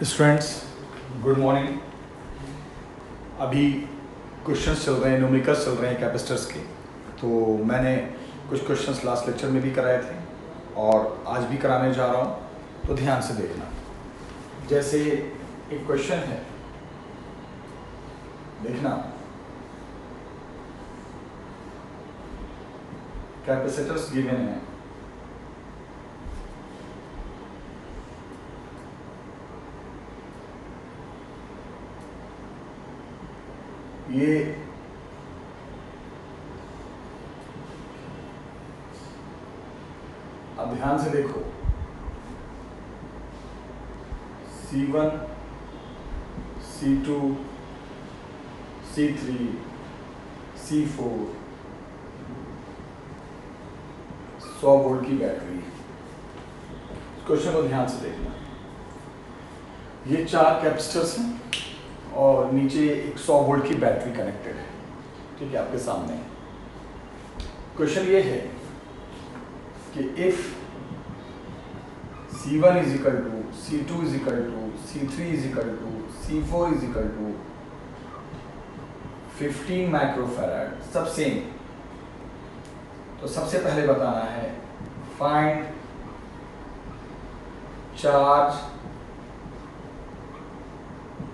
Students, good morning. अभी questions चल रहे हैं, न्यूमेरिकल्स चल रहे हैं कैपेसिटर्स के। तो मैंने कुछ क्वेश्चंस लास्ट लेक्चर में भी कराए थे और आज भी कराने जा रहा हूँ, तो ध्यान से देखना। जैसे एक क्वेश्चन है, देखना, कैपेसिटर्स गिवन है, ये अब ध्यान से देखो, C1, C2, C3, C4 100 volt की बैटरी है। क्वेश्चन को ध्यान से देखना। ये 4 कैपेसिटर्स हैं और नीचे एक 100 वोल्ट की बैटरी कनेक्टेड है। ठीक है, आपके सामने क्वेश्चन ये है कि if C1 is equal to C2 is equal to C3 is equal to C4 is equal to 15 microfarad, सब सेम। तो सबसे पहले बताना है find charge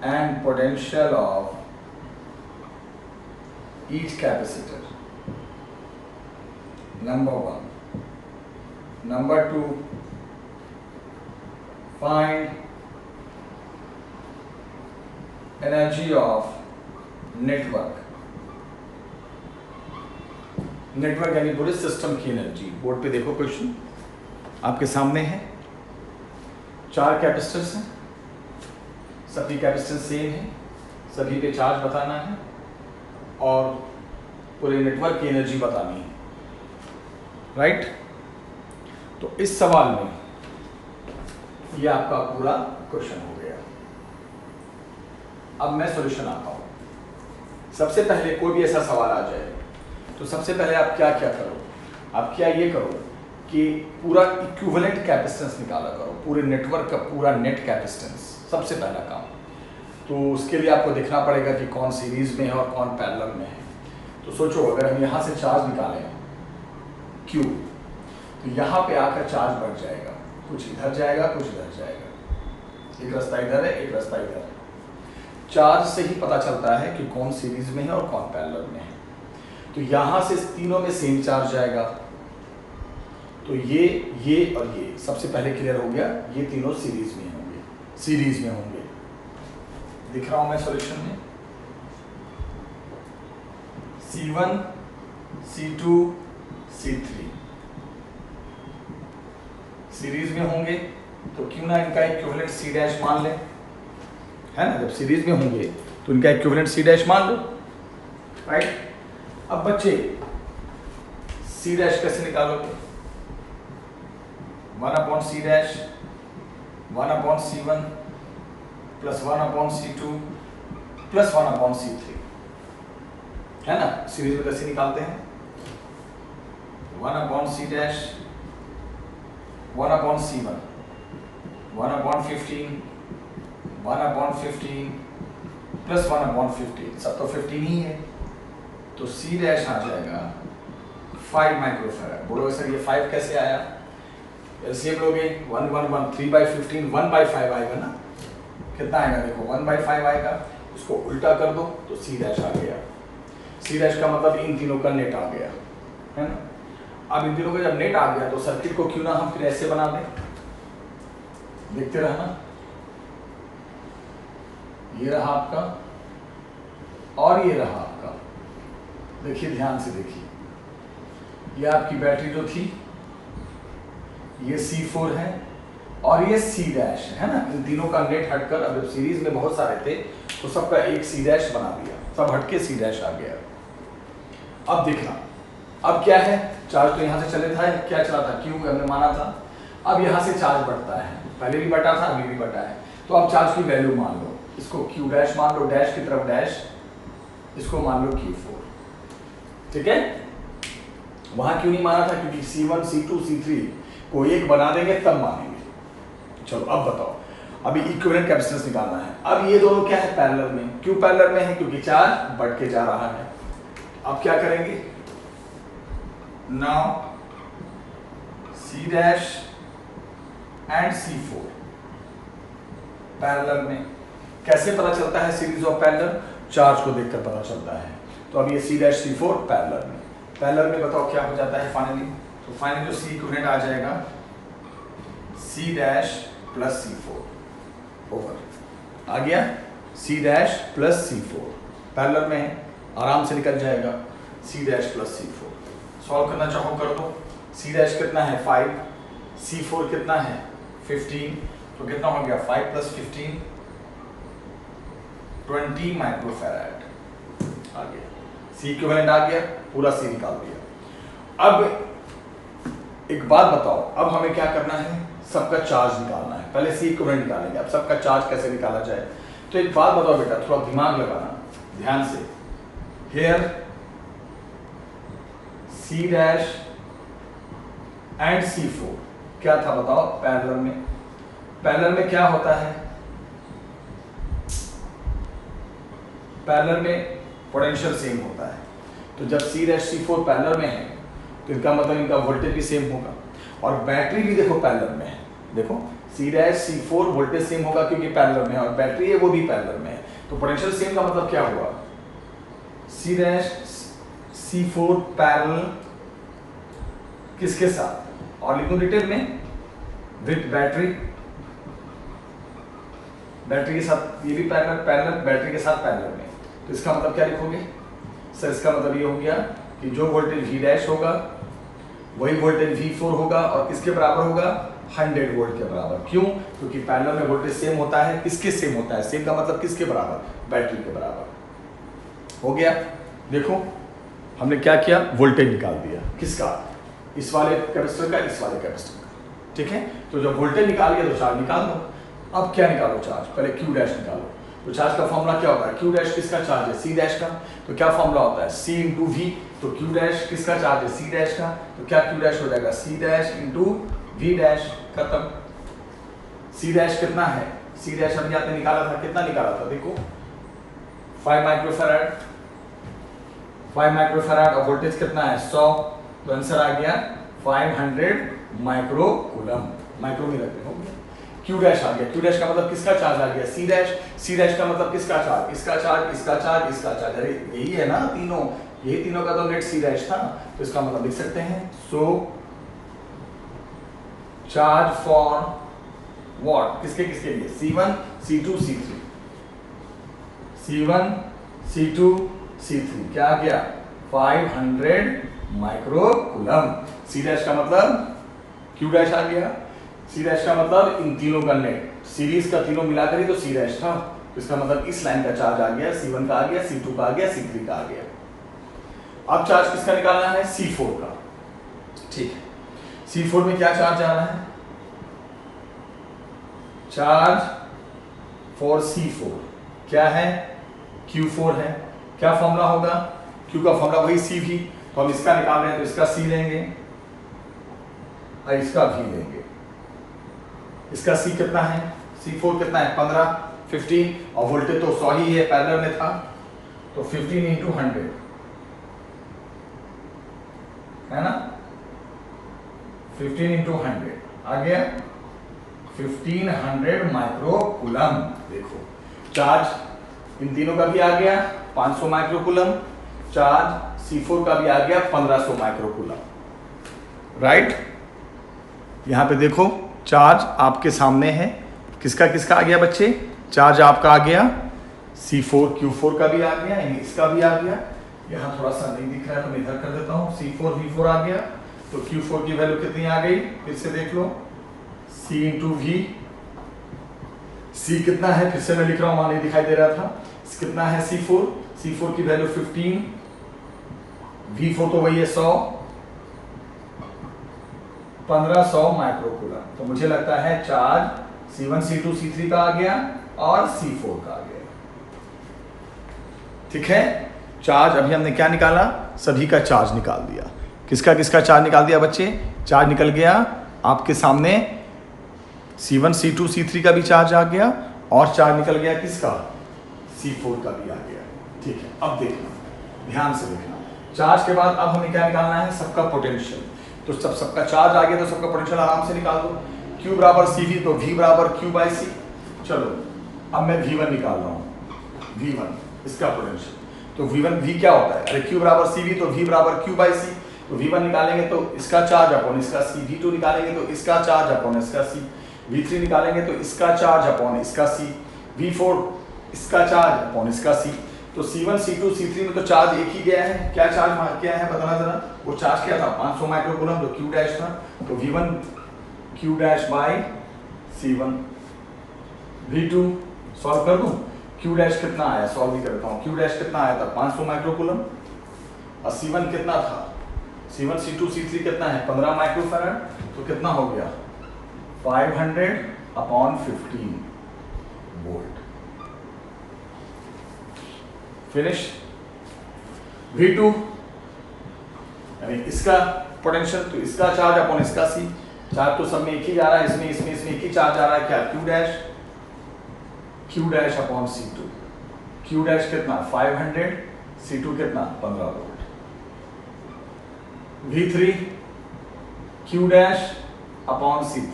and potential of each capacitor. Number 1. Number 2, find energy of network. Network यानी पूरे system की energy. Board पे देखो, क्वेश्चन आपके सामने है। 4 कैपेसिटर्स हैं, सभी कैपेसिटेंस सेम है, सभी पे चार्ज बताना है और पूरे नेटवर्क की एनर्जी बतानी है, राइट। तो इस सवाल में ये आपका पूरा क्वेश्चन हो गया। अब मैं सॉल्यूशन आता हूं। सबसे पहले कोई भी ऐसा सवाल आ जाए तो सबसे पहले आप क्या क्या करो, आप क्या ये करो कि पूरा इक्विवेलेंट कैपेसिटेंस निकाला करो, पूरे नेटवर्क का पूरा नेट कैपेसिटेंस, सबसे पहला काम। तो उसके लिए आपको देखना पड़ेगा कि कौन सीरीज में है और कौन पैरेलल में है। तो सोचो, अगर हम यहाँ से चार्ज निकालें Q, तो यहाँ पे आकर चार्ज बढ़ जाएगा, कुछ इधर जाएगा, कुछ इधर जाएगा, एक रास्ता इधर है, एक रास्ता इधर है। चार्ज से ही पता चलता है कि कौन सीरीज में है और कौन पैरेलल में है। तो यहाँ से तीनों में सेम चार्ज जाएगा, तो ये और ये सबसे पहले क्लियर हो गया, ये तीनों सीरीज में होंगे, सीरीज में होंगे। दिख रहा हूं मैं सॉल्यूशन में, C1, C2, C3 सीरीज में होंगे, तो क्यों ना इनका इक्विवेलेंट C डैश मान ले, है ना। जब सीरीज में होंगे तो इनका इक्विवेलेंट C डैश मान लो, राइट। अब बच्चे C डैश कैसे निकालोगे? 1/C dash 1/C1 plus 1/C2 plus 1/C3, है ना। सीरीज में कैसे निकालते हैं? 1/C डैश 1/C1 1/15 1/15 प्लस 1/15, सब तो 15 ही है, तो C डैश आ जाएगा 5 माइक्रोफैराड। बोलोगे सर ये 5 कैसे आया? एलसीएम लोगे 1 1 1 3/15 1/5 आएगा ना। कितना आएगा? देखो 1/5 आएगा, उसको उल्टा कर दो तो C डैश आ गया। C डैश का मतलब इन तीनों का नेट आ गया, है ना। अब इन तीनों का जब नेट आ गया तो सर्किट को क्यों ना हम फिर ऐसे बना दें, देखते रहना। ये रहा आपका और ये रहा आपका, देखिए ध्यान से देखिए, ये आपकी बैटरी जो थी, ये C4 है और ये C डैश है ना। इन तीनों का नेट हटकर, अब जब सीरीज में बहुत सारे थे तो सबका एक C डैश बना दिया, सब हटके C डैश आ गया। अब देखना, अब क्या है, चार्ज तो यहाँ से चले था, क्या चला था, Q हमने माना था। अब यहाँ से चार्ज बढ़ता है, पहले भी बढ़ा था, अभी भी बढ़ा है। तो अब चार्ज की वैल्यू मान लो, इसको Q डैश मान लो, डैश की तरफ डैश, इसको मान लो Q4, ठीक है। वहां क्यों नहीं माना था? क्योंकि C1, C2, C3 को एक बना देंगे तब मानेंगे। चलो अब बताओ, अभी इक्विवेलेंट कैपेसिटेंस निकालना है। अब ये दोनों क्या है, पैरेलल में। क्यों पैरेलल में है, क्योंकि चार्ज बढ़ के जा रहा है। अब क्या करेंगे, now C dash and C4 parallel में। कैसे पता चलता है सीरीज ऑफ पैरेलल, चार्ज को देखकर पता चलता है। तो अब ये C डैश C4 पैरेलल में, पैरेलल में बताओ क्या हो जाता है फाइनली। तो फाइनली जो C इक्विवेलेंट आ जाएगा C dash plus C4 over आ गया। C dash plus C4 parallel में है, आराम से निकल जाएगा। C dash plus C4 solve करना चाहो कर दो। C डैश कितना है 5, C4 कितना है 15, तो कितना हो गया 5 प्लस 15 20 माइक्रोफैराड आ गया। C इक्विवेलेंट आ गया, पूरा C निकाल दिया। अब एक बात बताओ, अब हमें क्या करना है, सबका चार्ज निकालना है। पहले C इक्विवेलेंट निकालेंगे, अब सबका चार्ज कैसे निकाला जाए। तो एक बात बताओ बेटा, थोड़ा दिमाग लगाना ध्यान से। Here C dash and C4 क्या था बताओ, पैरेलल में। पैरेलल में क्या होता है, पैरेलल में पोटेंशियल सेम होता है। तो जब C डैश C4 पैरेलल में है तो इनका मतलब इनका वोल्टेज भी सेम होगा, और बैटरी भी देखो पैरेलल में है। देखो C dash C4 voltage same होगा क्योंकि पैरेलल में है, और बैटरी है वो भी पैरेलल में है। तो पोटेंशियल सेम का मतलब क्या हुआ, C डैश C4 पैरेलल किसके साथ, और लिखूं डिटेल में विद बैटरी, बैटरी के साथ, ये भी पैरेलल पैरेलल बैटरी के साथ पैरेलल में। तो इसका मतलब क्या लिखोगे सर, इसका मतलब ये हो गया कि जो वोल्टेज V डैश होगा वही वोल्टेज V4 होगा, और किसके बराबर होगा 100 वोल्ट के बराबर। क्यों, क्योंकि पैरेलल में वोल्टेज सेम होता है। किसके सेम होता है, सेम का मतलब किसके बराबर, बैटरी के बराबर। हो गया। देखो हमने क्या किया, वोल्टेज निकाल दिया, किसका, इस वाले कैपेसिटर का, इस वाले कैपेसिटर का। ठीक है, तो जब वोल्टेज निकाल लिया तो चार्ज निकाल दो। अब क्या निकालो, चार्ज। पहले Q डैश निकालो। तो चार्ज का फॉर्मूला क्या होता है, Q डैश किसका चार्ज है, C डैश का। तो क्या फॉर्मूला होता है, C इंटू V। तो Q डैश किसका चार्ज है, C डैश का। तो क्या Q डैश हो जाएगा, C dash into V dash, खत्म। C डैश कितना है, C डैश हमने आपने निकाला था, कितना निकाला था देखो 5 माइक्रोफैराड, 5 माइक्रोफैराड, और वोल्टेज कितना है 100। तो आंसर आ गया 500 माइक्रो कूलम। माइक्रो में रखते हो गया। Q डैश आ गया, Q डैश का मतलब किसका चार्ज आ गया, C डैश। C डैश का मतलब किसका चार्ज, इसका चार्ज, इसका चार्ज, इसका चार्ज। अरे यही है ना तीनों, यही तीनों का तो नेट C डैश था। तो इसका मतलब लिख सकते हैं, सो चार्ज फॉर व्हाट, किसके किसके लिए, C1 C2 C3, C1 C2 C3 क्या आ गया 500 माइक्रो कूलम। C डैश का मतलब Q डैश आ गया, C डैश का मतलब इन तीनों का नेट, सीरीज का तीनों मिलाकर ही तो C डैश था। तो इसका मतलब इस लाइन का चार्ज आ गया, C1 का आ गया, C2 का आ गया, C3 का आ गया। अब चार्ज किसका निकालना है, C4 का। ठीक है, C4 में क्या चार्ज आ रहा है, चार्ज फॉर C4 क्या है, Q4 है। क्या फॉर्मूला होगा, Q का फॉर्मूला वही CV। तो हम इसका निकाल रहे हैं तो इसका C लेंगे और इसका V लेंगे। इसका C कितना है, C4 कितना है 15 15, और वोल्टेज तो 100 ही है, पैरेलल में था। तो 15 इंटू 100 है ना, 15 इंटू 100 आ गया 1500 माइक्रो कूलम। देखो चार्ज इन तीनों का भी आ गया 500 माइक्रो कूलम, चार्ज C4 का भी आ गया 1500 माइक्रो कूलम। राइट, यहां पे देखो चार्ज आपके सामने है, किसका किसका आ गया बच्चे, चार्ज आपका आ गया C4 Q4 का भी आ गया, यानी इसका भी आ गया। यहाँ थोड़ा सा नहीं दिख रहा है तो मैं इधर कर देता हूँ, C4 V4 आ गया। तो Q4 की वैल्यू कितनी आ गई, फिर से देख लो, C इंटू V। C कितना है, फिर से मैं लिख रहा हूँ, वहां नहीं दिखाई दे रहा था, कितना है C4, C4 की वैल्यू 15, V4 तो वही है 100, 1500 माइक्रोकूलम। तो मुझे लगता है चार्ज C1 C2 C3 का आ गया और C4 का आ गया। ठीक है, चार्ज अभी हमने क्या निकाला, सभी का चार्ज निकाल दिया। किसका किसका चार्ज निकाल दिया बच्चे, चार्ज निकल गया आपके सामने C1 C2 C3 का भी चार्ज आ गया और चार्ज निकल गया किसका, C4 का भी आ गया। ठीक है, अब देखना, ध्यान से देखना, चार्ज के बाद अब हमें क्या निकालना है, सबका पोटेंशियल। तो सबका चार्ज आ गया तो सबका पोटेंशियल आराम से निकाल दो। Q बराबर CV तो V बराबर Q बाई C। चलो अब मैं V1 निकाल रहा हूँ, V1 इसका पोटेंशियल। तो V1 V क्या होता है, अरे Q बराबर CV तो V बराबर Q बाई C। तो V1 निकालेंगे तो इसका चार्ज अपॉन इसका C, V2 निकालेंगे तो इसका चार्ज अपॉन इसका C, V3 निकालेंगे तो इसका चार्ज अपॉन इसका C, V4 इसका चार्ज अपॉन इसका C। तो C1 C2 C3 में तो चार्ज एक ही गया है, क्या चार्ज मार किया है बताना जरा, वो चार्ज क्या था 500 माइक्रोकूलम जो Q डैश था। तो V1 Q dash by C1, V2 solve कर दूं, Q डैश कितना आया, सॉल्व भी करता हूँ, Q डैश कितना आया था 500 माइक्रोकूलम और C1 कितना था, C1 C2 C3 कितना है 15 माइक्रोफैराड, तो कितना हो गया 500 अपॉन 15 वोल्ट। फिनिश। V2 यानी इसका पोटेंशियल तो इसका चार्ज अपॉन इसका C, चार्ज तो सब में एक ही जा रहा है, इसमें इसमें इसमें एक ही चार्ज आ रहा है, क्या Q dash upon C2, Q dash कितना 500, C2 कितना 15 volt. V3 Q dash upon C3,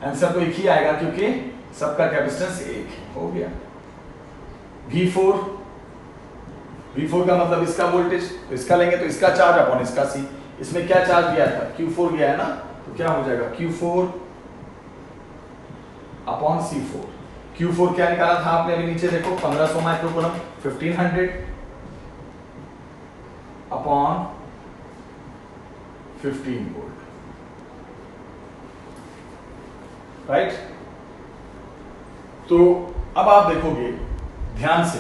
answer तो एक ही आएगा क्योंकि सबका कैपेसिटेंस एक है, हो गया। V4 का मतलब इसका वोल्टेज, तो इसका लेंगे तो इसका चार्ज अपॉन इसका C, इसमें क्या चार्ज गया था Q4 गया है ना, तो क्या हो जाएगा Q4 अपॉन C4। Q4 क्या निकाला था आपने अभी नीचे देखो 1500 माइक्रोकूलम, 1500 अपॉन 15 वोल्ट, राइट। तो अब आप देखोगे ध्यान से,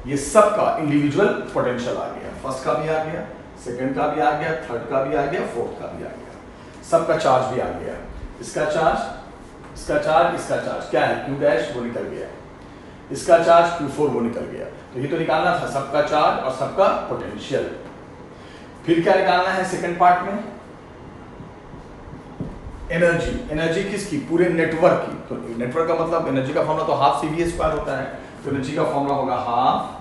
ये सब का इंडिविजुअल पोटेंशियल आ गया, फर्स्ट का भी आ गया, सेकंड का भी आ गया, थर्ड का भी आ गया, फोर्थ का भी आ गया, सबका चार्ज भी आ गया। इसका चार्ज, इसका चार्ज, इसका चार्ज क्या है Q डैश, वो निकल गया, इसका चार्ज Q4 वो निकल गया। तो ये तो निकालना था सबका चार्ज और सबका पोटेंशियल। फिर क्या निकालना है सेकंड पार्ट में, एनर्जी। एनर्जी किसकी, पूरे नेटवर्क की। तो नेटवर्क का मतलब एनर्जी का फॉर्मूला तो हाफ CV² होता है, तो एनर्जी का फॉर्मूला होगा हाफ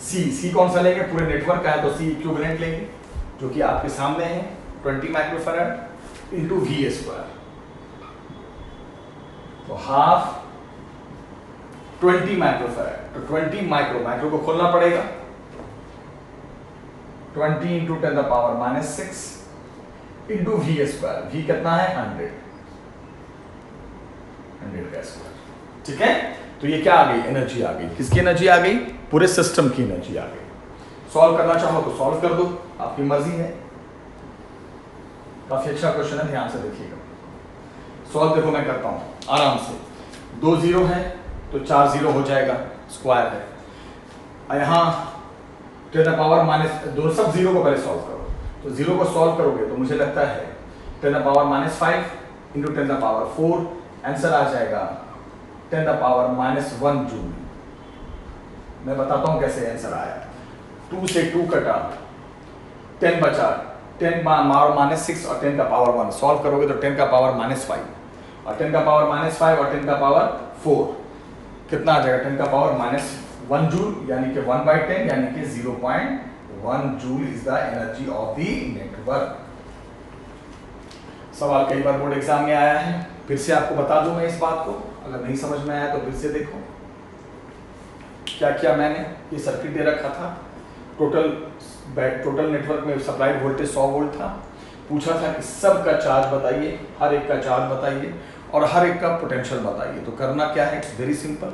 C कौन सा लेंगे, पूरे नेटवर्क का है तो C इक्विवेलेंट लेंगे जो कि आपके सामने है 20 माइक्रोफैराड इंटू V²। तो हाफ 20 माइक्रोफैराड, तो 20 माइक्रो को खोलना पड़ेगा, 20 इंटू 10⁻⁻⁶ इंटू V² V कितना है 100 का स्क्वायर। ठीक है, तो ये क्या आ गई, एनर्जी आ गई। किसकी एनर्जी आ गई, पूरे सिस्टम की एनर्जी आ गई। सॉल्व करना चाहो तो सॉल्व कर दो, आपकी मर्जी है। काफी अच्छा क्वेश्चन है, ध्यान से देखिएगा। सॉल्व देखो मैं करता हूं आराम से, 2 0 है तो 4 0 हो जाएगा, स्क्वायर है। यहाँ 10⁻⁻, दो सब 0 को पहले सॉल्व करो, तो 0 को सॉल्व करोगे तो मुझे लगता है 10⁻⁵ इंटू 10⁻⁴, आंसर आ जाएगा 10⁻⁻1 जूल। मैं बताता हूं कैसे आंसर आया। 2 से 2 कटा, 10 बचा, 10⁻⁻⁻⁶ और 10⁻⁻1 सॉल्व करोगे तो 10⁻⁻5 और 10⁻⁻5 और 10⁻⁴ कितना आ जाएगा 10⁻⁻1 जूल, यानी कि 1/10 यानी कि 0.1 joule is the energy of the network. सवाल कई बार बोर्ड एग्जाम में आया है, फिर से आपको बता दूं मैं इस बात को, अगर नहीं समझ में आया तो फिर से देखो। क्या किया मैंने, ये सर्किट दे रखा था, टोटल नेटवर्क में सप्लाई वोल्टेज 100 वोल्ट था, पूछा था कि सब का चार्ज बताइए, हर एक का चार्ज बताइए और हर एक का पोटेंशियल बताइए। तो करना क्या है, वेरी सिंपल।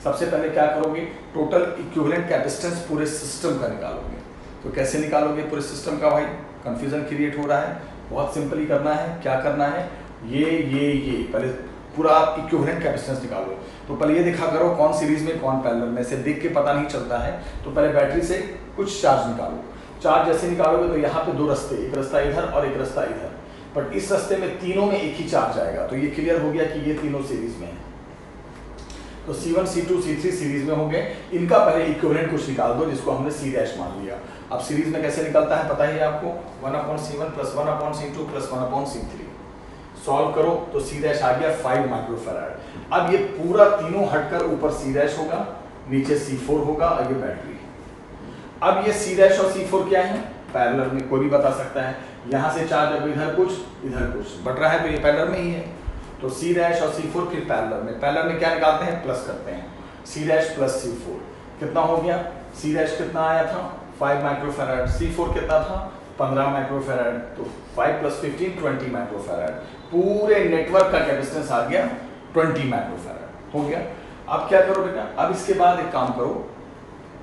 सबसे पहले क्या करोगे, टोटल इक्विवेलेंट कैपेसिटेंस पूरे सिस्टम का निकालोगे। तो कैसे निकालोगे पूरे सिस्टम का भाई, कंफ्यूजन क्रिएट हो रहा है, बहुत सिंपली करना है। क्या करना है, ये पहले पूरा इक्विवेलेंट कैपेसिटेंस निकालो। तो पहले ये देखा करो कौन सीरीज में कौन पैरेलल में, से देख के पता नहीं चलता है। तो पहले बैटरी से कुछ चार्ज निकालो। चार्ज जैसे निकालोगे तो यहाँ पे 2 रास्ते, एक रास्ता इधर और एक रास्ता इधर, बट इस रास्ते में तीनों में एक ही चार्ज आएगा। तो ये क्लियर हो गया कि ये तीनों सीरीज में है। तो C1 C2 C3 सीरीज में होंगे, इनका पहले इक्विवेलेंट कुछ निकाल दो जिसको हमने C' मान लिया। अब सीरीज में कैसे निकलता है पता ही है आपको, 1/C1 + 1/C2 + 1/C3। सॉल्व करो तो सी डैश आ गया 5 माइक्रोफैराड। अब ये पूरा तीनों हटकर ऊपर सी डैश होगा, नीचे C4 होगा और ये बैटरी। अब ये सी डैश और C4 क्या है? पैरेलल में, कोई भी बता सकता है। यहाँ से चार्ज अब इधर कुछ बढ़ रहा है तो ये पैरेलल में ही है, तो सी डैश और C4 फिर पैरेलल में। पैरेलल में क्या निकालते हैं? प्लस करते हैं, सी डैश प्लस C4 कितना हो गया? सी डैश कितना आया था? 5 माइक्रोफैराड। C4 कितना था? 15 माइक्रोफैराड। तो 5 + 15 20 माइक्रोफैराड। पूरे नेटवर्क का कैपेसिटेंस आ गया 20 माइक्रोफैराड हो गया। अब क्या करो बेटा? अब इसके बाद एक काम करो,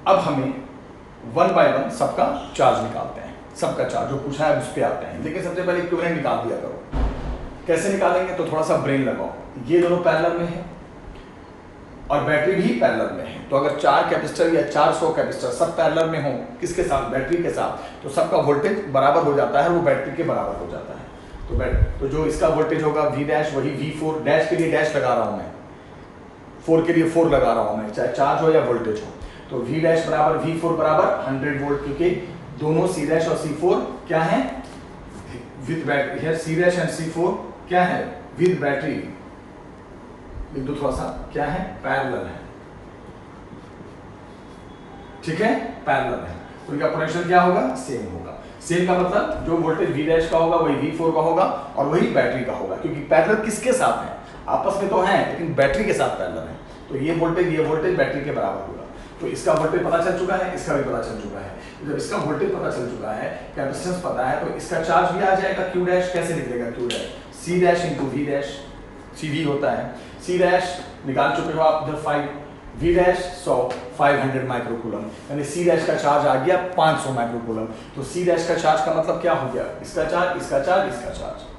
अब हमें 1 बाय 1 सबका चार्ज निकालते हैं। सबका चार्ज जो पूछा है उस पर आते हैं, लेकिन सबसे पहले इक्विवेलेंट निकाल दिया करो। कैसे निकालेंगे? तो थोड़ा सा ब्रेन लगाओ। ये दोनों पैरेलल में है और बैटरी भी पैरेलल में है, तो अगर 4 कैपेसिटर या 400 कैपेसिटर सब पैरेलल में हो, किसके साथ? बैटरी के साथ, तो सबका वोल्टेज बराबर हो जाता है, वो बैटरी के बराबर हो जाता है। तो जो इसका वोल्टेज होगा V डैश वही V4 डैश के लिए डैश लगा रहा हूं मैं, 4 के लिए 4 लगा रहा हूं मैं, चाहे चार्ज हो या वोल्टेज हो। तो V डैश बराबर V4 बराबर 100 वोल्ट, क्योंकि दोनों C डैश और C4 क्या है? With battery. Here C dash and C4 क्या है? With battery. लिख दो थोड़ा सा, क्या है? पैरेलल है, ठीक है, पैरेलल है, तो इनका पोटेंशियल क्या होगा? सेम होगा। सेम का मतलब जो वोल्टेज V डैश का होगा वही V4 का होगा और वही बैटरी का होगा, क्योंकि पैरेलल किसके साथ है? आपस में तो है लेकिन बैटरी के साथ पैरेलल है, तो ये वोल्टेज बैटरी के बराबर होगा। तो इसका वोल्टेज पता चल चुका है, इसका भी पता चल चुका है। जब इसका वोल्टेज पता चल चुका है, कैपेसिटेंस पता है, तो इसका चार्ज भी आ जाएगा Q डैश। कैसे निकलेगा Q dash? C dash into V dash, CV होता है। C डैश निकाल चुके हो आप, इधर 5, V डैश 100, 500 माइक्रोकूलम, यानी C डैश का चार्ज आ गया 500 माइक्रोकूलम। तो C डैश का चार्ज का मतलब क्या हो गया? इसका चार्ज, इसका चार्ज, इसका चार्ज।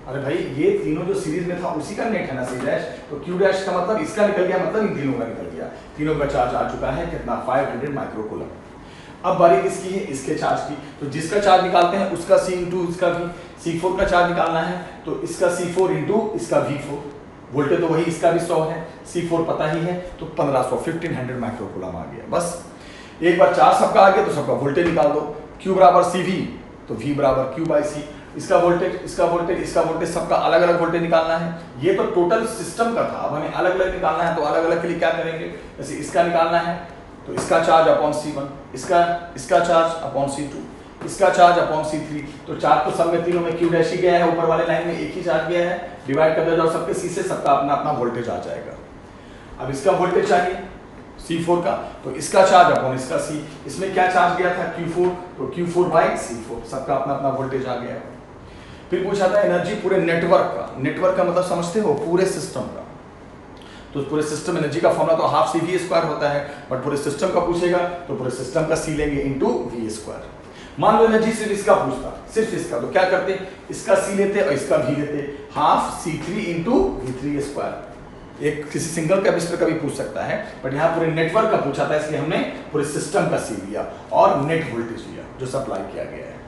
अरे भाई ये तीनों जो सीरीज में था उसी का नेट है ना C डैश, तो Q डैश का मतलब इसका निकल गया, मतलब इन तीनों का निकल गया। तीनों का चार्ज आ चुका है कितना? 500 माइक्रोकूलम। अब बारी किसकी है? इसके चार्ज की। तो जिसका चार्ज निकालते हैं उसका C इंटू इसका V, C4 का चार्ज निकालना है तो इसका C4 इंटू इसका V4, वोल्टेज तो वही, इसका भी 100 है, C4 पता ही है, तो 1500 माइक्रोकूलम आ गया। बस एक बार चार्ज सबका आ गया तो सबका वोल्टेज निकाल दो। Q बराबर CV, तो V बराबर Q बाई C। इसका वोल्टेज, इसका वोल्टेज, इसका वोल्टेज, सबका अलग अलग वोल्टेज निकालना है। ये तो टोटल सिस्टम का था, अब हमें अलग अलग निकालना है, तो अलग अलग के लिए क्या करेंगे? जैसे इसका निकालना है तो इसका चार्ज अपॉन C1, इसका चार्ज अपॉन C2, इसका चार्ज अपॉन C3। तो चार्ज तो सब में तीनों में Q डैश ही गया है, ऊपर वाले लाइन में एक ही चार्ज गया है, डिवाइड कर दो जाओ सबके C से, सबका अपना अपना वोल्टेज आ जाएगा। अब इसका वोल्टेज चाहिए C4 का, तो इसका चार्ज अपॉन इसका C। इसमें क्या चार्ज गया था? Q4, तो Q4 बाई C4, सबका अपना अपना वोल्टेज आ गया। फिर पूछा था एनर्जी पूरे नेटवर्क का। नेटवर्क का मतलब समझते हो? पूरे सिस्टम का। तो पूरे सिस्टम एनर्जी का फॉर्मूला तो हाफ CV² होता है, बट पूरे सिस्टम का पूछेगा तो पूरे सिस्टम का C लेंगे इंटू V²। मान लो एनर्जी सिर्फ इसका पूछता, सिर्फ इसका, तो क्या करते? इसका C लेते और इसका V लेते, हाफ C3 इंटू V3²। एक किसी सिंगल कैपेसिटर का भी पूछ सकता है, बट यहाँ पूरे नेटवर्क का पूछा था, इसलिए हमने पूरे सिस्टम का C लिया और नेट वोल्टेज लिया जो सप्लाई किया गया है।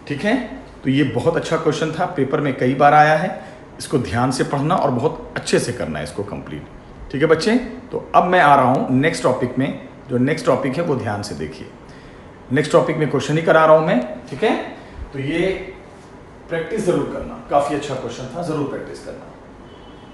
ठीक है, तो ये बहुत अच्छा क्वेश्चन था, पेपर में कई बार आया है। इसको ध्यान से पढ़ना और बहुत अच्छे से करना है इसको कंप्लीट। ठीक है बच्चे, तो अब मैं आ रहा हूँ नेक्स्ट टॉपिक में। जो नेक्स्ट टॉपिक है वो ध्यान से देखिए। नेक्स्ट टॉपिक में क्वेश्चन ही करा रहा हूँ मैं, ठीक है। तो ये प्रैक्टिस जरूर करना, काफ़ी अच्छा क्वेश्चन था, जरूर प्रैक्टिस करना।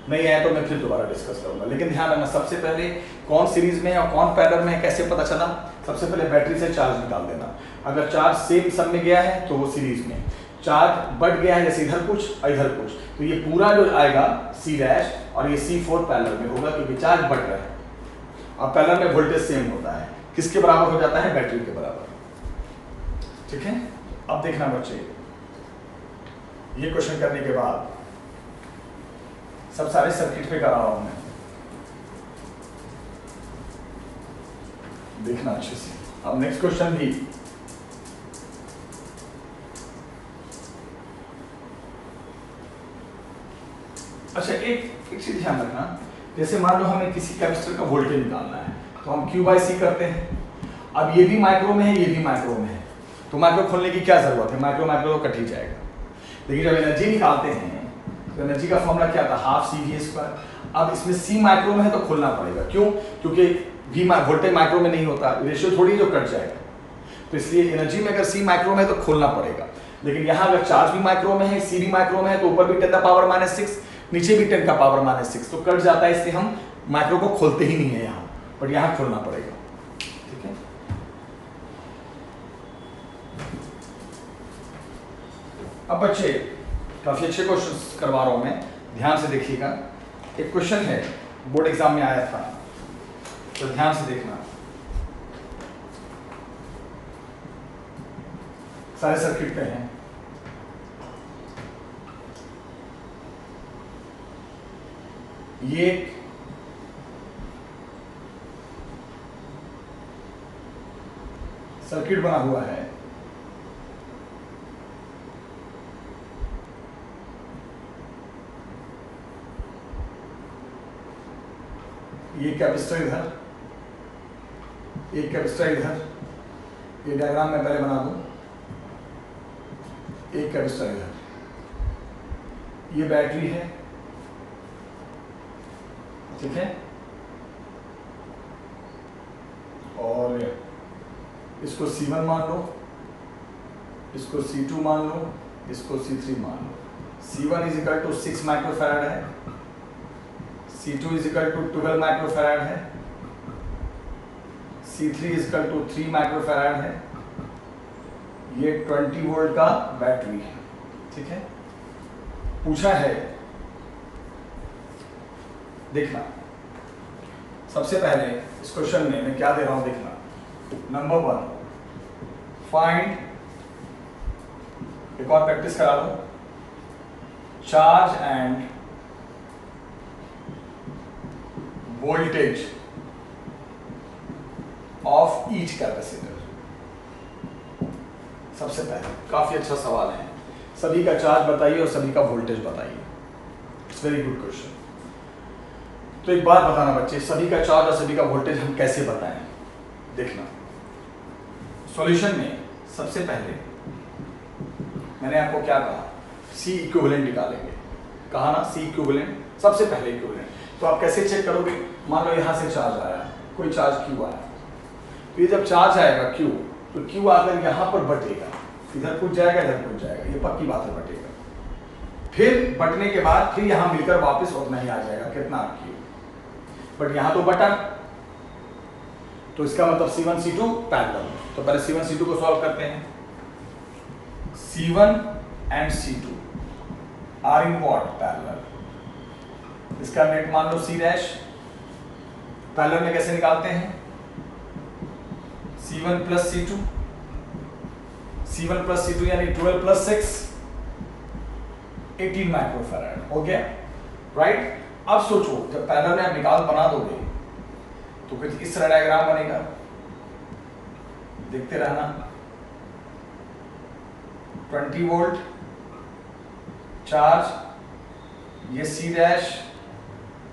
नहीं आया तो मैं फिर दोबारा डिस्कस करूंगा, लेकिन ध्यान रखना सबसे पहले कौन सीरीज में है और कौन पैरेलल में है कैसे पता चला। सबसे पहले बैटरी से चार्ज निकाल देना। अगर चार्ज सेम सब में गया है तो वो सीरीज में, चार्ज बढ़ गया है जैसे इधर कुछ और इधर कुछ, तो ये पूरा जो आएगा C डैश और ये C4 पैरेलल में होगा, क्योंकि चार्ज बढ़ रहा है। अब पैरेलल में वोल्टेज सेम होता है, किसके बराबर हो जाता है? बैटरी के बराबर। ठीक है, अब देखना बच्चे, ये क्वेश्चन करने के बाद सब सारे सर्किट पे करा रहा हूं मैं, देखना अच्छे से। अब नेक्स्ट क्वेश्चन भी अच्छा, एक चीज ध्यान रखना, जैसे मान लो हमें किसी कैपेसिटर का वोल्टेज निकालना है तो हम Q/C करते हैं। अब ये भी माइक्रो में है, ये भी माइक्रो में है, तो माइक्रो खोलने की क्या जरूरत है? माइक्रो तो कट ही जाएगा। लेकिन जब एनर्जी निकालते हैं तो एनर्जी का फॉर्मूला क्या था? Half CV²। अब इसमें C माइक्रो में है तो खोलना पड़ेगा, क्यों? क्योंकि V वोल्टेज माइक्रो में नहीं होता, रेशियो थोड़ी जो कट जाएगा, तो इसलिए एनर्जी में अगर C माइक्रो में है तो खोलना पड़ेगा। लेकिन यहां अगर चार्ज भी माइक्रो में है, सी भी माइक्रो में है, तो ऊपर भी 10 पावर -6, नीचे भी 10 का पावर -6, तो कट जाता है, इसलिए हम माइक्रो को खोलते ही नहीं है यहां, बट यहां खोलना पड़ेगा। ठीक है, अब बच्चे काफी अच्छे क्वेश्चंस करवा रहा हूं मैं, ध्यान से देखिएगा। एक क्वेश्चन है बोर्ड एग्जाम में आया था, तो ध्यान से देखना। सारे सर्किट पे हैं, ये सर्किट बना हुआ है, ये कैपेसिटर इधर, एक कैपेसिटर इधर, ये डायग्राम मैं पहले बना दूं, एक कैपेसिटर इधर, ये बैटरी है, ठीक है, और इसको C1 मान लो, इसको C2 मान लो, इसको C3 मान लो। C1 is equal to 6 microfarad है, C2 is equal to 12 microfarad है, C3 is equal to 3 microfarad है। ये 20 वोल्ट का बैटरी है, ठीक है। पूछा है, देखना, सबसे पहले इस क्वेश्चन में मैं क्या दे रहा हूं, देखना। नंबर 1, फाइंड, एक और प्रैक्टिस करा दो, charge end voltage of each capacitor. सबसे पहले काफी अच्छा सवाल है, सभी का चार्ज बताइए और सभी का वोल्टेज बताइए। It's very good question. तो एक बात बताना बच्चे, सभी का चार्ज और सभी का वोल्टेज हम कैसे बताएं, देखना। सॉल्यूशन में सबसे पहले मैंने आपको क्या कहा, C इक्विवेलेंट निकालेंगे, कहा ना, C इक्विवेलेंट, सबसे पहले इक्विवेलेंट। तो आप कैसे चेक करोगे, मान लो यहां से चार्ज आया, कोई चार्ज Q आया, तो ये जब चार्ज आएगा Q, तो Q आकर यहां पर बटेगा, इधर कूद जाएगा, इधर कूद जाएगा, ये पक्की बात है, बटेगा। फिर बटने के बाद फिर यहां मिलकर वापस उतना ही आ जाएगा, कितना Q, बट यहां तो बटा, तो इसका मतलब C1 C2 पैरेलल। तो पहले C1 C2 को सॉल्व करते हैं। C1 and C2 are in what, parallel. इसका नेट मान लो C डैश, पैरेलल में कैसे निकालते हैं, C1 plus C2, C1 plus C2 यानी 12 प्लस 6, 18 माइक्रोफैराड हो गया, राइट। अब सोचो, जब पैरेलल में आप निकाल बना दोगे तो कुछ इस तरह डायग्राम बनेगा, देखते रहना। 20 वोल्ट चार्ज, ये C डैश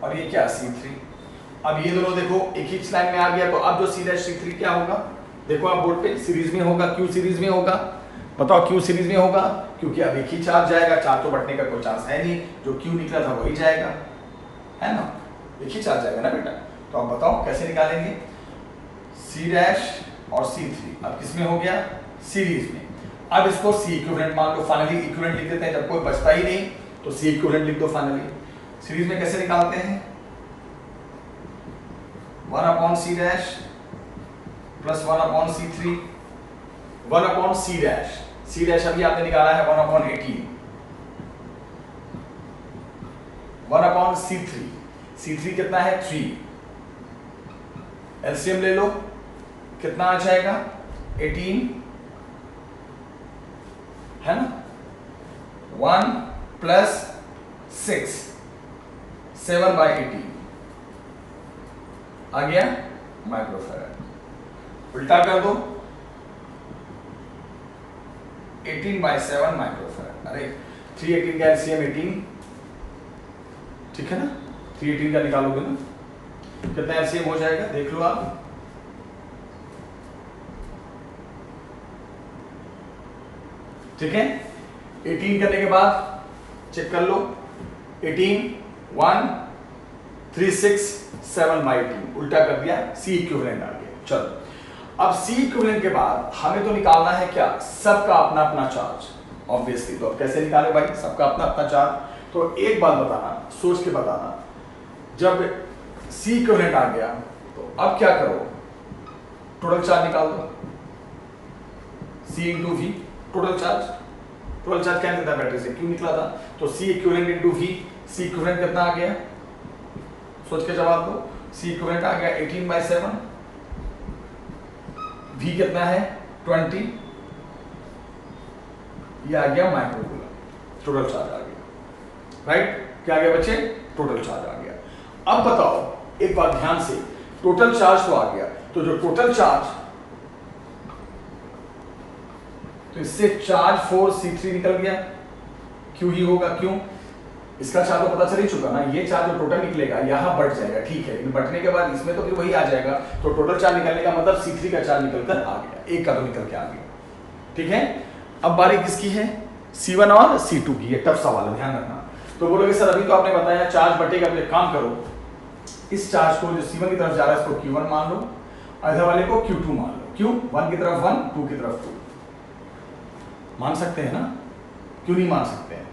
और ये क्या C3। अब ये दोनों देखो एक ही लाइन में आ गया, तो अब जो C डैश C3 क्या होगा, देखो आप बोर्ड पे, सीरीज में होगा, Q सीरीज में होगा, बताओ Q सीरीज में होगा, क्योंकि अब एक ही चार्ज जाएगा, चार्ज तो बटने का कोई चांस है नहीं, जो Q निकला था वही जाएगा, है ना, एक ही चार्ज जाएगा ना बेटा। तो आप बताओ कैसे निकालेंगे, C डैश और C3 अब किसमें हो गया, सीरीज में। अब इसको C इक्विवेलेंट मान लो, फाइनली इक्विवेलेंट लिख देते हैं, जब कोई बचता ही नहीं तो C इक्विवेलेंट लिख दो फाइनली। सीरीज में कैसे निकालते हैं, 1/C dash plus 1/C3, 1/C dash, C dash अभी आपने निकाला है 1/18, 1/C3, C3 कितना है 3, एलसीएम ले लो, कितना आ जाएगा 18, है ना, 1 प्लस 6, 7/18 आ गया माइक्रोफैराड। उल्टा कर दो, 18/7 माइक्रोफैराड। अरे 318 का एलसीएम 18, ठीक है ना, 318 का निकालोगे ना, कितना एलसीएम हो जाएगा देख लो आप, ठीक है। 18 करने के बाद चेक कर लो, 18 1 3 6 7/18, उल्टा कर दिया, C इक्विवेलेंट आ गया। चलो अब C इक्विवेलेंट के बाद हमें तो निकालना है क्या, सबका अपना अपना चार्ज ऑब्वियसली। तो अब कैसे निकाले भाई, सबका अपना अपना चार्ज। तो एक बात बताना, सोच के बताना, जब C इक्विवेलेंट आ गया तो अब क्या करो, टोटल चार्ज निकाल दो, C into V total charge. Total charge क्या निकलता है बैटरी से, क्यों निकला था, तो C equivalent into V। C equivalent कितना आ गया, सोच के जवाब दो। C इक्विवेलेंट आ गया 18/7, V कितना है 20, ये आ गया माइक्रोकूलम, टोटल चार्ज आ गया। राइट, क्या आ गया बच्चे, टोटल चार्ज आ गया। अब बताओ एक बात ध्यान से, टोटल चार्ज तो आ गया, तो जो टोटल चार्ज, तो इससे चार्ज फोर्स C3 निकल गया, क्यों ही होगा, क्यों, इसका चार्ज तो पता चल ही चुका ना, ये चार्ज जो टोटल निकलेगा यहां बढ़ जाएगा, ठीक है, लेकिन बढ़ने के बाद इसमें तो फिर वही आ जाएगा, तो टोटल चार्ज निकलने का मतलब C3 का चार्ज निकलकर आ गया, एक का तो निकल के आ गया। ठीक है, अब बारी किसकी है, C1 और C2 की। ये टफ सवाल है, ध्यान रखना। तो बोलोगे सर अभी तो आपने बताया चार्ज बटेगा, तो एक काम करो, इस चार्ज को जो C1 की तरफ जा रहा है इसको Q1 मान लो, इधर वाले को Q2 मान लो। क्यों, 1 की तरफ 1, 2 की तरफ 2। मान सकते हैं ना, क्यों नहीं मान सकते हैं,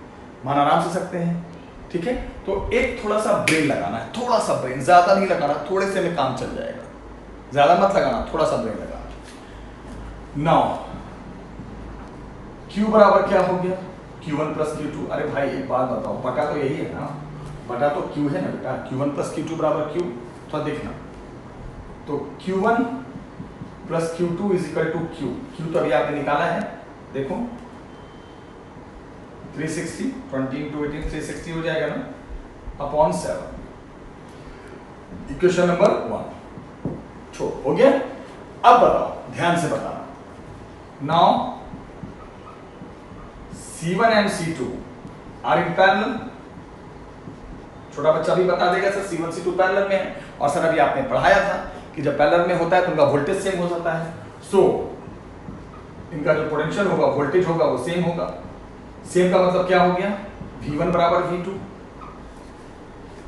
मान आराम से सकते हैं। ठीक है, तो एक थोड़ा सा ब्रेन लगाना है, थोड़ा सा ब्रेन, ज्यादा नहीं लगाना, थोड़े से में काम चल जाएगा, ज्यादा मत लगाना, थोड़ा सा ब्रेन लगाना। नाउ Q बराबर क्या हो गया, Q1 प्लस Q2। अरे भाई एक बात बताओ, बटा तो यही है ना, बटा तो Q है ना बेटा, Q1 प्लस Q2 बराबर Q। तो देखना, तो Q1 plus Q2 is equal to Q। Q तो अभी आपने निकाला है, देखो 360, 20 into 18 360 हो जाएगा ना, अपॉन 7, इक्वेशन नंबर 1 छो हो गया। अब बताओ, ध्यान से बताना, now C1 and C2 are in parallel. छोटा बच्चा भी बता देगा सर C1 C2 पैरेलल में है, और सर अभी आपने पढ़ाया था कि जब पैरेलल में होता है तो उनका वोल्टेज सेम हो जाता है, सो इनका जो पोटेंशियल होगा, वोल्टेज होगा, वो सेम होगा। सेम का मतलब क्या हो गया, V1 बराबर V2।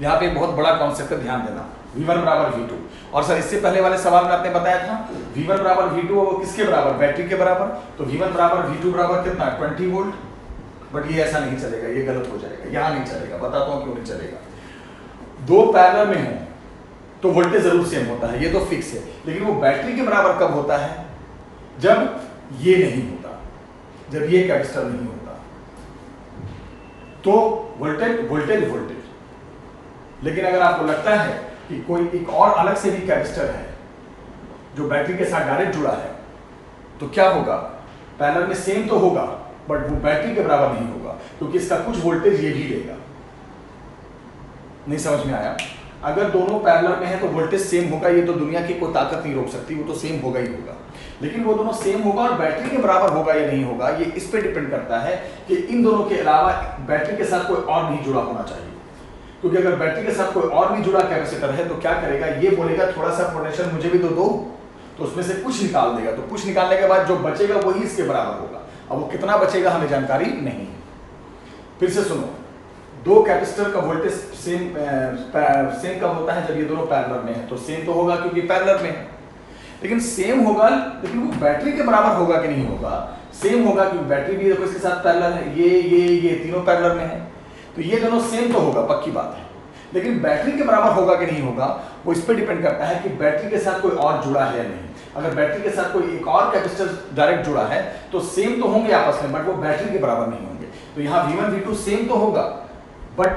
यहाँ पे बहुत बड़ा कॉन्सेप्ट है, ध्यान देना, V1 बराबर V2। और सर इससे पहले वाले सवाल में आपने बताया था V1 बराबर V2, वो किसके बराबर, बैटरी के बराबर। तो V1 बराबर V2 बराबर कितना, 20 वोल्ट। बट ये ऐसा नहीं चलेगा, ये गलत हो जाएगा, यहाँ नहीं चलेगा, बताता हूँ क्यों नहीं चलेगा। दो पैरेलल में हो तो वोल्टेज जरूर सेम होता है, ये तो फिक्स है, लेकिन वो बैटरी के बराबर कब होता है, जब ये नहीं होता, जब ये कैपेसिटर नहीं होता, तो वोल्टेज वोल्टेज वोल्टेज। लेकिन अगर आपको लगता है कि कोई एक और अलग से भी कैपेसिटर है जो बैटरी के साथ डायरेक्ट जुड़ा है, तो क्या होगा, पैरेलल में सेम तो होगा बट वो बैटरी के बराबर नहीं होगा, क्योंकि इसका कुछ वोल्टेज ये भी लेगा। नहीं समझ में आया, अगर दोनों पैरेलल में है तो वोल्टेज सेम होगा, ये तो दुनिया की कोई ताकत नहीं रोक सकती, वो तो सेम होगा ही होगा। लेकिन वो दोनों सेम होगा और बैटरी के बराबर होगा या नहीं होगा, ये इस पे डिपेंड करता है कि इन दोनों के अलावा बैटरी के साथ कोई और नहीं जुड़ा होना चाहिए। क्योंकि अगर बैटरी के साथ कोई और नहीं जुड़ा कैपेसिटर है तो क्या करेगा, ये बोलेगा थोड़ा सा पोटेंशियल मुझे भी दो, तो उसमें से कुछ निकाल देगा, तो कुछ निकालने के बाद जो बचेगा वही इसके बराबर होगा। अब वो कितना बचेगा हमें जानकारी नहीं है। फिर से सुनो, दो कैपेसिटर का वोल्टेज सेम कब होता है, जब ये दोनों पैरेलल में है, तो सेम तो होगा क्योंकि पैरेलल में है। लेकिन सेम होगा, लेकिन वो बैटरी के बराबर होगा कि नहीं होगा, सेम होगा क्योंकि बैटरी भी देखो इसके साथ पैरेलल है, ये तीनों पैरेलल में है, तो ये दोनों सेम तो होगा, पक्की बात है। लेकिन बैटरी के बराबर होगा कि नहीं होगा, वो इस पर डिपेंड करता है कि बैटरी के साथ कोई और जुड़ा है या नहीं। अगर बैटरी के साथ कोई एक और कैपेसिटर डायरेक्ट जुड़ा है तो सेम तो होंगे आपस में, बट वो बैटरी के बराबर नहीं होंगे। तो यहाँ V1 V2 सेम तो होगा but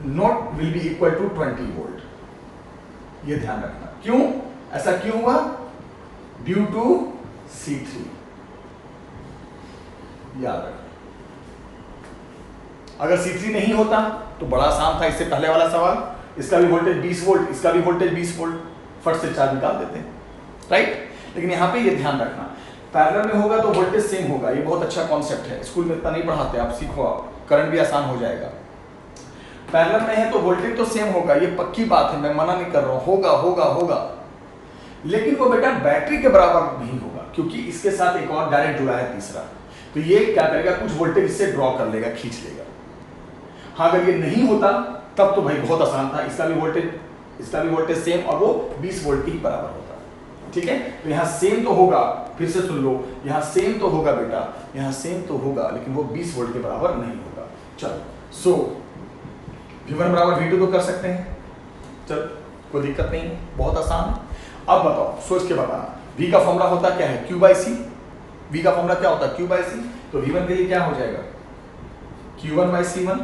not will be equal to 20 volt. ये ध्यान रखना। क्यों ऐसा क्यों हुआ, ड्यू टू C3, याद रखना। अगर C3 नहीं होता तो बड़ा आसान था, इससे पहले वाला सवाल, इसका भी वोल्टेज 20 वोल्ट, इसका भी वोल्टेज 20 वोल्ट, फट से चार्ज निकाल देते हैं, राइट। लेकिन यहाँ पे ये ध्यान रखना, पैरेलल में होगा तो वोल्टेज सेम होगा, ये बहुत अच्छा कॉन्सेप्ट है, स्कूल में इतना नहीं पढ़ाते, आप सीखो, करंट भी आसान हो जाएगा। पैरेलल में है तो वोल्टेज तो सेम होगा, ये पक्की बात है, मैं मना नहीं कर रहा हूं, होगा होगा होगा, लेकिन वो बेटा बैटरी के बराबर नहीं होगा, क्योंकि इसके साथ एक और डायरेक्ट जुड़ा है तीसरा, तो ये क्या करेगा, कुछ वोल्टेज इससे ड्रॉ कर लेगा, खींच लेगा। हाँ, अगर ये नहीं होता तब तो भाई बहुत आसान था, इसका भी वोल्टेज सेम और वो 20 वोल्ट के ही बराबर होता। ठीक है, तो यहाँ सेम तो होगा, फिर से सुन लो, यहाँ सेम तो होगा बेटा, यहाँ सेम तो होगा, लेकिन वो 20 वोल्ट के बराबर नहीं होगा। चलो, सो V1 बराबर V2 तो कर सकते हैं, चल कोई दिक्कत नहीं है, बहुत आसान है। अब बताओ, सोच के बताना, V का फॉर्मूला होता क्या है, Q बाई सी। V का फॉर्मूला क्या होता है, Q बाई सी। तो V1 के लिए क्या हो जाएगा, Q1 बाई C1,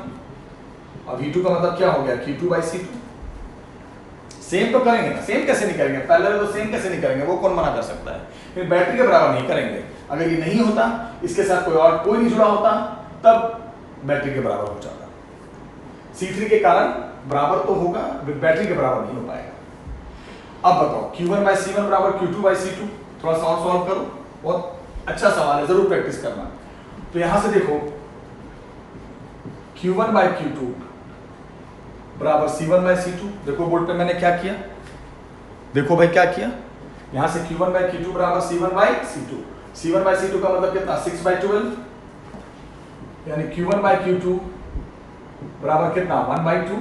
और V2 का मतलब क्या हो गया, Q2 बाई C2। सेम तो करेंगे ना, सेम कैसे नहीं करेंगे, पैरेलल तो सेम कैसे नहीं करेंगे, वो कौन मना कर सकता है, फिर बैटरी के बराबर नहीं करेंगे। अगर ये नहीं होता, इसके साथ कोई और कोई नहीं जुड़ा होता, तब बैटरी के बराबर हो जाता। C3 के कारण बराबर तो होगा, बैटरी के बराबर नहीं हो पाएगा। अब बताओ, Q1 बाई C1 बराबर Q2 बाई C2, थोड़ा सा और सॉल्व करो, बहुत अच्छा सवाल है, जरूर प्रैक्टिस करना। तो यहां से देखो, Q1 बाई Q2 बराबर C1 बाई C2। देखो बोर्ड पे मैंने क्या किया, देखो भाई क्या किया, यहां से Q1 बाई Q2 बराबर C1 by C2। C1 by C2 का मतलब कितना, 6 बाई 12, यानी Q1 बाई Q2 बराबर कितना, 1 बाई 2।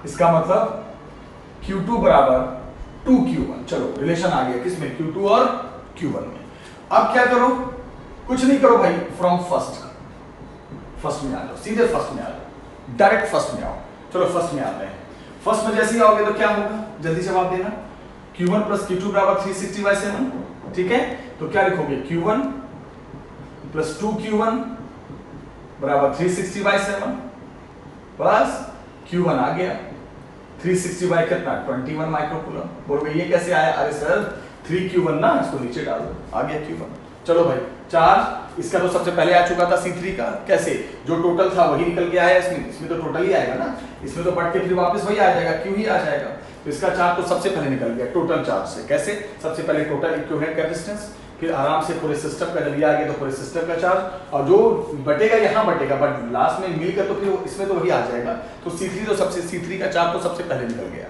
इसका मतलब Q2 बराबर 2Q1। चलो रिलेशन आ गया किसमें, Q2 और Q1 में। अब क्या करो, कुछ नहीं करो भाई, फ्रॉम फर्स्ट में आ जाओ, सीधे फर्स्ट में आ जाओ, डायरेक्ट फर्स्ट में आओ। चलो फर्स्ट में आते हैं। फर्स्ट में जैसे ही आओगे तो क्या होगा, जल्दी जवाब देना। Q1 प्लस Q2 बराबर 360 बाई 7, ठीक है। तो क्या लिखोगे, Q1 प्लस 2Q1 बराबर 360 बाई 7 प्लस Q1 आ गया 360 बाई कितना, 21 माइक्रोकूलम। बोलोगे ये कैसे आया, अरे सर 3Q1 ना, इसको नीचे डाल दो, आ गया Q1। चलो भाई, चार्ज इसका तो सबसे पहले आ चुका था C3 का, कैसे, जो टोटल था वही निकल के आया इसमें तो टोटल ही आएगा ना, इसमें तो बढ़ के फिर वापस वही आ जाएगा, Q ही आ जाएगा। तो इसका चार्ज तो सबसे पहले निकल गया टोटल चार्ज से, कैसे, सबसे पहले टोटल इक्विवेलेंट कैपेसिटेंस, फिर आराम से पूरे सिस्टम का, जब ये आ गया तो पूरे सिस्टम का चार्ज, और जो बटेगा यहाँ बटेगा, बट लास्ट में मिलकर तो फिर इसमें तो वही आ जाएगा। तो C3 का चार्ज तो सबसे पहले निकल गया।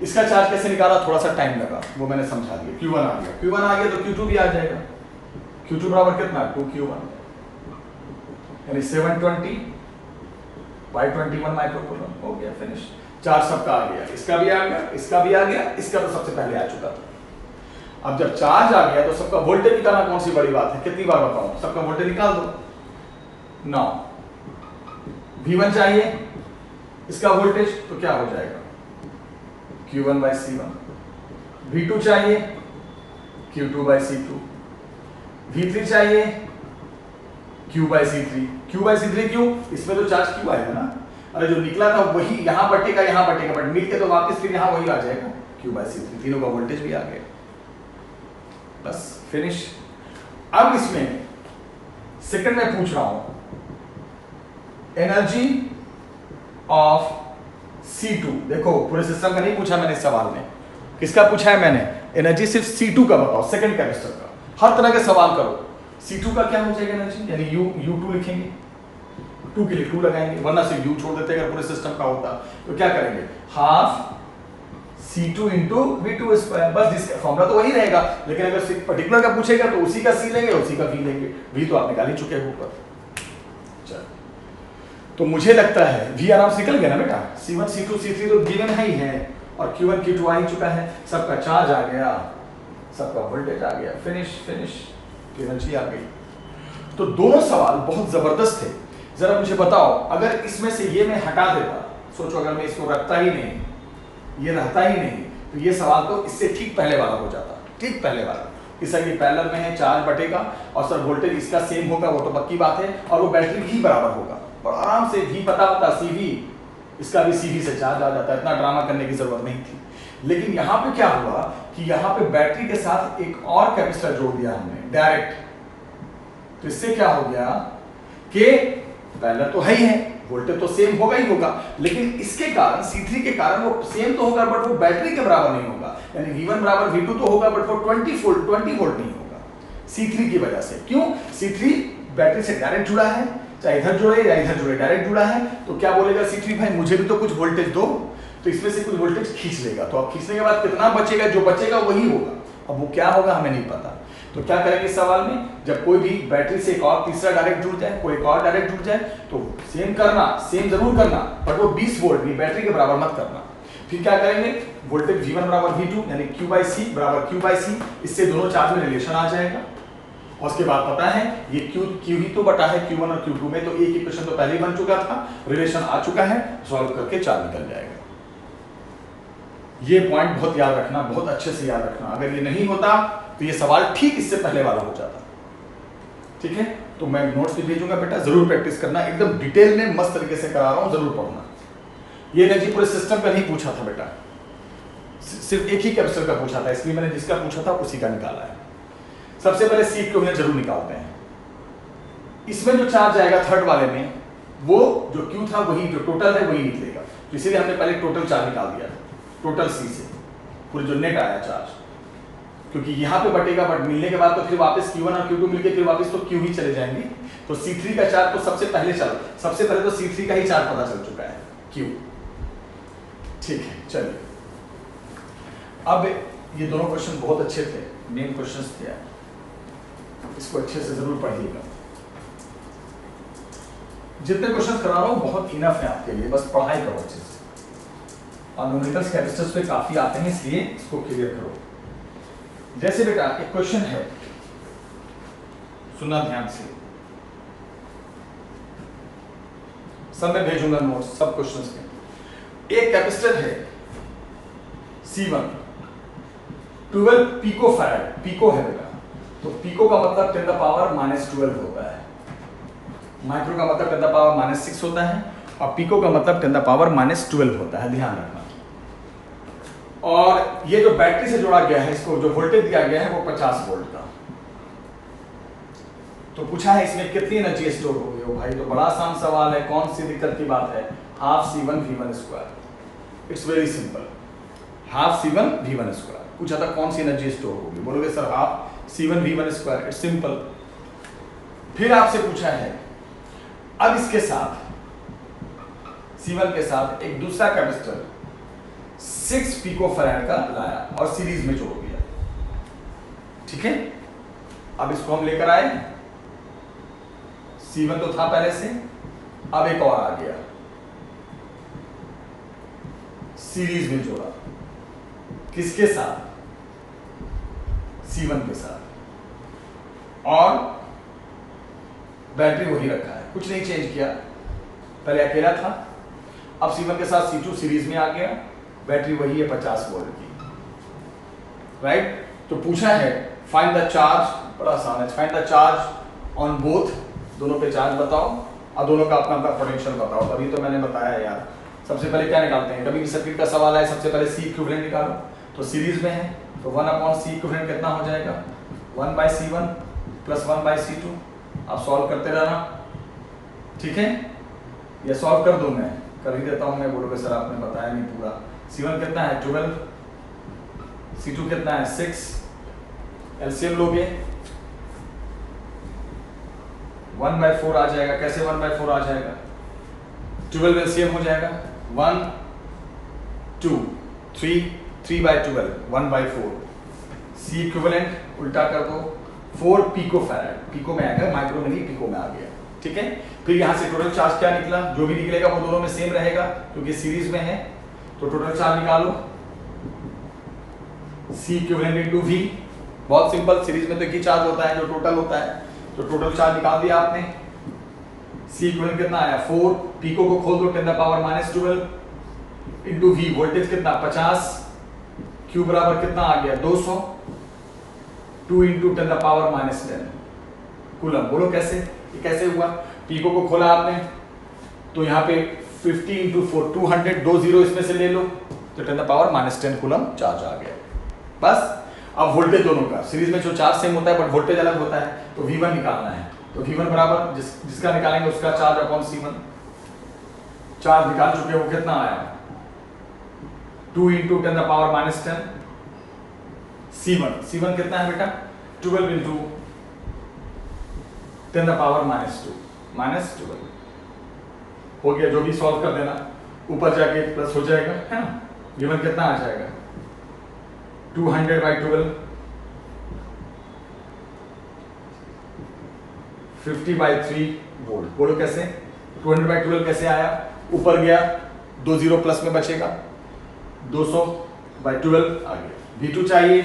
इसका चार्ज कैसे निकाला, थोड़ा सा टाइम लगा, वो मैंने समझा दिया। Q1 आ गया तो Q2 भी आ जाएगा। Q2 बराबर कितना, 2Q1, यानी 720 बाई 21 माइक्रोकूलम, हो गया फिनिश। चार्ज सबका आ गया, इसका भी आ गया, इसका भी आ गया, इसका तो सबसे पहले आ चुका था। अब जब चार्ज आ गया तो सबका वोल्टेज निकालना कौन सी बड़ी बात है, कितनी बार बताऊं, सबका वोल्टेज निकाल दो। 9 V1 चाहिए इसका वोल्टेज, तो क्या हो जाएगा, Q1 बाई C1। V2 चाहिए Q2 बाई C2। V3 चाहिए Q by C3। Q by C3 क्यों, इसमें तो चार्ज Q आएगा ना, अरे जो निकला था वही यहाँ बटेगा, बट मिल के तो वापस फिर यहाँ वही आ जाएगा, Q बाई C3। तीनों का वोल्टेज भी आ गया, बस फिनिश। अब इसमें सेकंड में पूछ रहा हूं, एनर्जी ऑफ C2। देखो पूरे सिस्टम का नहीं पूछा मैंने इस सवाल में, किसका पूछा है मैंने, एनर्जी सिर्फ C2 का बताओ, सेकंड कैपेसिटर का। हर तरह के सवाल करो, C2 का क्या हो जाएगा एनर्जी, यानी U2 लिखेंगे, 2 के लिए 2 लगाएंगे, वरना सिर्फ U छोड़ देते अगर पूरे सिस्टम का होता। तो क्या करेंगे, half C2 into V2 square, बस जिसका फॉर्मूला तो वही रहेगा, लेकिन अगर पर्टिकुलर का पूछेगा तो उसी का C लेंगे, उसी का V लेंगे। V तो आप निकाल ही चुके हो ऊपर। चल, तो मुझे लगता है V आराम से निकल गया ना बेटा, C1 C2 C3 तो गिवन है ही है, और Q1 Q2 आ ही चुका है, सबका चार्ज आ गया, सबका वोल्टेज आ गया, फिनिश, एनर्जी आ गई। तो दोनों सवाल बहुत जबरदस्त थे। जरा मुझे बताओ, अगर इसमें से ये मैं हटा देता, सोचो अगर मैं इसको रखता ही नहीं, ये रहता ही नहीं, तो ये सवाल तो इससे ठीक पहले वाला हो जाता, ठीक पहले वाला। कि सर ये पैरेलल में है, चार्ज बटेगा, और सर वोल्टेज इसका सेम होगा, वो तो पक्की बात है, और वो बैटरी भी बराबर होगा, और आराम से V पता होता, CV, इसका भी CV से चार्ज आ जाता, इतना ड्रामा करने की जरूरत नहीं थी। लेकिन यहाँ पे क्या हुआ कि यहाँ पे बैटरी के साथ एक और कैपेसिटर जोड़ दिया हमने डायरेक्ट, तो इससे क्या हो गया कि पैरेलल तो है ही है, वोल्टेज तो सेम होगा ही होगा, लेकिन इसके कारण C3 के कारण वो सेम तो होगा, बट वो बैटरी के बराबर नहीं होगा, यानी V1 बराबर V2 तो होगा, बट वो 20 वोल्ट नहीं होगा C3 की वजह से। क्यों, C3 बैटरी से डायरेक्ट जुड़ा है, चाहे इधर जुड़े या इधर जुड़े, डायरेक्ट जुड़ा है, तो क्या बोलेगा C3, भाई मुझे भी तो कुछ वोल्टेज दो, तो इसमें से कुछ वोल्टेज खींच लेगा, तो अब खींचने के बाद कितना बचेगा, जो बचेगा वही होगा, अब वो क्या होगा हमें नहीं पता। तो क्या करेंगे इस सवाल में, जब कोई भी बैटरी से एक और तीसरा डायरेक्ट जुड़ जाए, कोई एक और डायरेक्ट जुड़ जाए, तो सेम करना, सेम जरूर करना, बट वो 20 वोल्ट भी बैटरी के बराबर मत करना। फिर क्या करेंगे, वोल्टेज V1 बराबर V2 यानी Q बाई सी बराबर Q बाई सी, इससे दोनों चार्ज में रिलेशन आ जाएगा। और उसके बाद पता है ये Q ही तो बटा है Q1 और Q2 में, तो एक इक्वेशन तो पहले ही बन चुका था, रिलेशन आ चुका है, सॉल्व करके चार्ज निकल जाएगा। ये पॉइंट बहुत याद रखना, बहुत अच्छे से याद रखना। अगर ये नहीं होता तो ये सवाल ठीक इससे पहले वाला हो जाता। ठीक है, तो मैं नोट्स भी भेजूंगा बेटा, जरूर प्रैक्टिस करना, एकदम डिटेल में मस्त तरीके से करा रहा हूं, जरूर पढ़ना। ये नहीं पूरे सिस्टम का नहीं पूछा था बेटा, सिर्फ एक ही कैपेसिटर का पूछा था, इसलिए मैंने जिसका पूछा था उसी का निकाला है। सबसे पहले सी इक्विवेलेंट जरूर निकालते हैं। इसमें जो चार्ज आएगा थर्ड वाले में, वो जो क्यू था वही, जो टोटल है वही निकलेगा, तो इसीलिए हमने पहले टोटल चार्ज निकाल दिया था, टोटल सी से पूरे जो नेट आया चार्ज, क्योंकि यहाँ पे बटेगा, बट मिलने के बाद तो फिर वापस Q1 और Q2 मिलके फिर वापस तो Q ही चले जाएंगे। तो C3 का चार्ज तो सबसे पहले तो C3 का ही चार्ज पता चल चुका है, Q। ठीक है, चलिए अब ये दोनों क्वेश्चन बहुत अच्छे थे, मेन क्वेश्चंस थे, इसको अच्छे से जरूर पढ़िएगा। जितने क्वेश्चन करा रहा हूं बहुत इनफ है आपके लिए, बस पढ़ाई करो अच्छे से। और न्यूमेरिकल्स कैपेसिटर्स पे काफी आते हैं, इसलिए इसको क्लियर करो। जैसे बेटा एक क्वेश्चन है, सुनना ध्यान से, सब मैं भेजूंगा नोट्स सब क्वेश्चंस के। एक कैपेसिटर है C1 12 पिको फैराड, पिको है बेटा, तो पिको का मतलब 10 द पावर -12 होता है, माइक्रो का मतलब 10 द पावर -6 होता है, और पिको का मतलब 10 द पावर -12 होता है, ध्यान रखना। और ये जो बैटरी से जोड़ा गया है, इसको जो वोल्टेज दिया गया है वो 50 वोल्ट का। तो पूछा है इसमें कितनी एनर्जी स्टोर हो गई हो भाई, तो बड़ा आसान सवाल है, कौन सी दिक्कत की बात है, half C1 V1 square. It's very simple, half C1 V1 square. पूछा था कौन सी एनर्जी स्टोर होगी, बोलोगे sir half C1 V1 square, it's simple. फिर आपसे पूछा है अब इसके साथ C1 के साथ एक दूसरा कैपेसिटर 6 पिको फैराड का लाया और सीरीज में जोड़ दिया। ठीक है, अब इसको हम लेकर आए, C1 तो था पहले से, अब एक और आ गया, सीरीज में जोड़ा, किसके साथ, C1 के साथ, और बैटरी वही रखा है, कुछ नहीं चेंज किया, पहले अकेला था, अब C1 के साथ C2 सीरीज में आ गया, बैटरी वही है 50 वोल्ट की, राइट। तो पूछा है फाइंड द चार्ज, बड़ा आसान है, find the charge on both, दोनों पे चार्ज बताओ और दोनों का अपना अपना पोटेंशियल बताओ। तभी तो मैंने बताया यार, सबसे पहले क्या निकालते हैं, कभी भी सर्किट का सवाल है, सबसे पहले C इक्विवेलेंट निकालो, तो सीरीज में है तो 1/C इक्विवेलेंट कितना हो जाएगा, 1/C1 प्लस 1/C2। आप सॉल्व करते रहना, ठीक है, ये सॉल्व कर दूं, मैं कर ही देता हूं, मैं बोलोगे सर आपने बताया नहीं पूरा। C1 कितना है 12, C2 कितना है 6, एलसीएम लोगे 1/4 आ जाएगा। कैसे 1/4 आ जाएगा, 12 एलसीएम हो जाएगा, 1 2 3 3/12 1/4। C इक्विवेलेंट उल्टा कर दो, 4 पिको फैराड, पिको में आएगा, माइक्रो में नहीं, पिको में आ गया। ठीक है, फिर यहां से टोटल चार्ज क्या निकला, जो भी निकलेगा वो दोनों में सेम रहेगा क्योंकि सीरीज में है, तो टोटल चार्ज निकालो, C इक्विवेलेंट इनटू V, बहुत सिंपल, सीरीज में तो एक ही चार्ज होता है जो टोटल होता है, तो टोटल चार्ज निकाल दिया आपने। C इक्विवेलेंट कितना आया 4, पिको को खोल दो 10 the power -12 into V, voltage कितना 50, Q बराबर कितना आ गया 200, 2 इंटू 10 द पावर -10 कूलम। बोलो कैसे, ये कैसे हुआ, पिको को खोला आपने तो यहाँ पे 50 इंटू 4 200, 2 जीरो इसमें से ले लो तो 10 द पावर -10 कूलम चार्ज आ गया। बस अब वोल्टेज दोनों का, सीरीज में जो चार्ज सेम होता है बट वोल्टेज अलग होता है, तो V1 निकालना है, तो V1 बराबर जिसका निकालेंगे उसका चार्ज अपॉन C1। चार्ज निकाल चुके, वो कितना आया 2 into 10 the power -10 C1। C1 कितना है बेटा 12 इंटू 10 द पावर -12 हो गया। जो भी सॉल्व कर देना, ऊपर जाके प्लस हो जाएगा, है ना। गिवन कितना आ जाएगा 200/12 50/3 वोल्ट। बोलो कैसे 200/12 कैसे आया, ऊपर गया 2 जीरो प्लस में बचेगा, 200/12 आ गया। V2 चाहिए,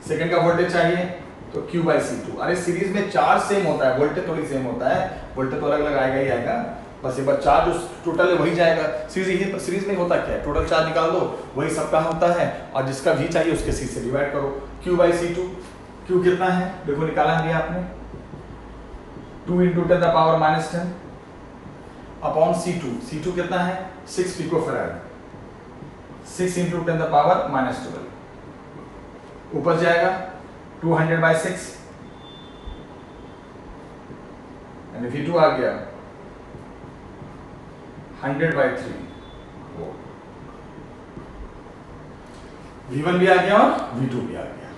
सेकंड का वोल्टेज चाहिए, तो Q/C2। अरे सीरीज में चार्ज सेम होता है, वोल्टेज थोड़ी सेम होता है, वोल्टेज तो अलग अलग आएगा ही आएगा, बस एक बार चार्ज उस टोटल है वही जाएगा। सीरीज में होता क्या है, टोटल चार्ज निकाल दो, वही सबका होता है, और जिसका V चाहिए उसके C से डिवाइड करो। Q/C2, Q कितना है देखो, निकाला है आपने, 2 × 10⁻⁻10 अपॉन C2। C2 कितना है 6 पिकोफैराड, 6 × 10⁻⁻12 ऊपर जाएगा 200/6, यानी V2 आ गया 100/3। V1 भी आ गया और V2 भी आ गया,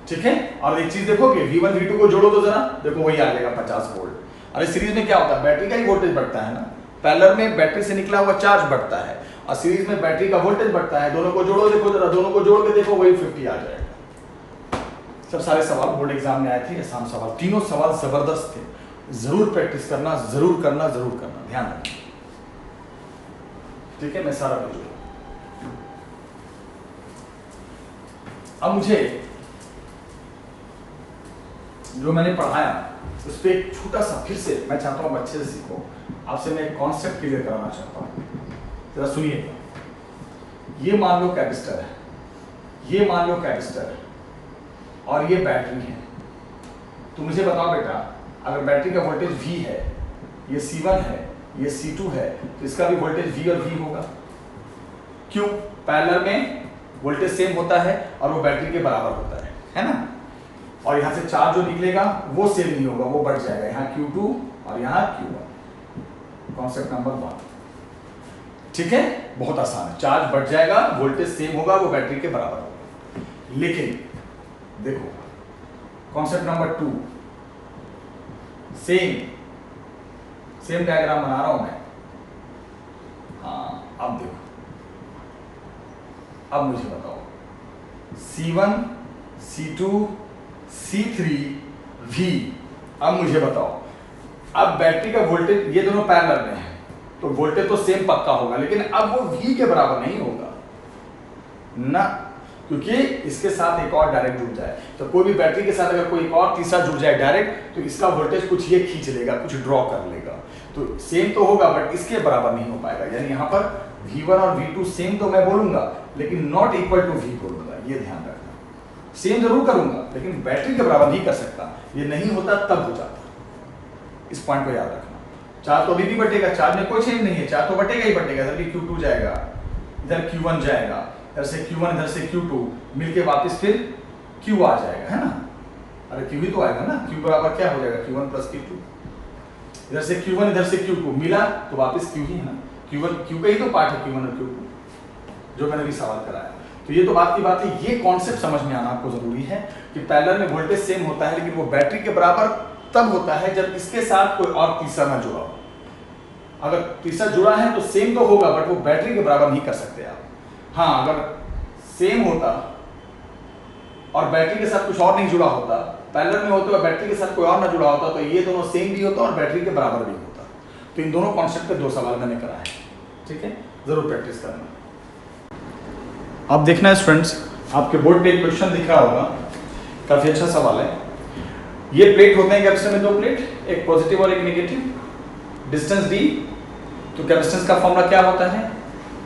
ठीक है। और एक चीज देखो कि V1 V2 को जोड़ो तो जरा देखो वही आ जाएगा 50 वोल्ट। अरे सीरीज में क्या होता है, बैटरी का ही वोल्टेज बढ़ता है ना, पैरेलल में बैटरी से निकला हुआ चार्ज बढ़ता है और सीरीज में बैटरी का वोल्टेज बढ़ता है। दोनों को जोड़ो देखो जरा, दोनों को जोड़ के देखो वही 50 आ जाएगा। सब सारे सवाल बोर्ड एग्जाम में आए थे, आसान सवाल, तीनों सवाल जबरदस्त थे। जरूर प्रैक्टिस करना, जरूर करना, जरूर करना, ध्यान रखना, ठीक है। मैं सारा भेजूंगा। अब मुझे जो मैंने पढ़ाया उस पर एक छोटा सा फिर से मैं चाहता हूं अच्छे से सीखो। आपसे मैं एक कॉन्सेप्ट क्लियर कराना चाहता हूं, जरा सुनिएगा। ये मान लो कैपेसिटर है, ये मान लो कैपेसिटर है और ये बैटरी है। तो मुझे बताओ बेटा, अगर बैटरी का वोल्टेज V है, ये C1 है, ये C2 है, तो इसका भी वोल्टेज V और V होगा। क्यों? पैरेलल में वोल्टेज सेम होता है और वो बैटरी के बराबर होता है ना। और यहाँ से चार्ज जो निकलेगा वो सेम नहीं होगा, वो बढ़ जाएगा, यहाँ Q2 और यहाँ Q1। कॉन्सेप्ट नंबर 1, ठीक है, बहुत आसान है। चार्ज बढ़ जाएगा, वोल्टेज सेम होगा, वो बैटरी के बराबर होगा। लेकिन देखो कॉन्सेप्ट नंबर 2, सेम डायग्राम बना रहा हूं मैं। हाँ, अब देखो, अब मुझे बताओ C1 C2 C3 V। अब मुझे बताओ, अब बैटरी का वोल्टेज ये दोनों पैरेलल में है तो वोल्टेज तो सेम पक्का होगा, लेकिन अब वो V के बराबर नहीं होगा ना, क्योंकि इसके साथ एक और डायरेक्ट जुड़ जाए। तो कोई भी बैटरी के साथ अगर कोई एक और तीसरा जुड़ जाए डायरेक्ट, तो इसका वोल्टेज कुछ ये खींच लेगा, कुछ ड्रॉ कर लेगा। तो सेम तो होगा बट इसके बराबर नहीं हो पाएगा। यानी यहाँ पर V1 और V2 सेम तो मैं बोलूंगा, लेकिन नॉट इक्वल टू V बोलूंगा, ये ध्यान रखना। सेम जरूर करूंगा लेकिन बैटरी के बराबर नहीं कर सकता। ये नहीं होता तब हो जाता, इस पॉइंट को याद रखना। चार्ज तो अभी भी बटेगा, चार्ज में कोई चेंज नहीं है, चार्ज तो बटेगा ही बटेगा। इधर भी Q2 जाएगा, इधर Q1 जाएगा, इधर से Q1 इधर से Q2 मिलके वापस फिर Q आ जाएगा, है ना। अरे Q ही तो आएगा ना, Q बराबर क्या हो जाएगा Q1 + Q2। इधर से Q1 इधर से Q2 मिला तो वापस Q ही है ना, Q का ही तो पार्ट है Q1 और Q2, जो मैंने भी सवाल कराया। तो ये तो बात की बात है, ये कॉन्सेप्ट समझ में आना आपको जरूरी है कि पैरेलल में वोल्टेज सेम होता है, लेकिन वो बैटरी के बराबर तब होता है जब इसके साथ कोई और तीसरा ना जुड़ा हो। अगर तीसरा जुड़ा है तो सेम तो होगा बट वो बैटरी के बराबर नहीं कर सकते आप। हाँ, अगर सेम होता और बैटरी के साथ कुछ और नहीं जुड़ा होता, पैरेलल में होते हुए बैटरी के साथ कोई और ना जुड़ा होता, तो ये दोनों सेम भी होता और बैटरी के बराबर भी होता। तो इन दोनों कॉन्सेप्ट पे 2 सवाल मैंने कराए, ठीक है, जरूर प्रैक्टिस करना। अब देखना है स्टूडेंट्स, आपके बोर्ड पे एक क्वेश्चन दिख रहा होगा, काफी अच्छा सवाल है। ये प्लेट होते हैं कैपेसिटर में 2 प्लेट, एक पॉजिटिव और एक नेगेटिव, डिस्टेंस d। तो कैपेसिटेंस का फॉर्मूला क्या होता है,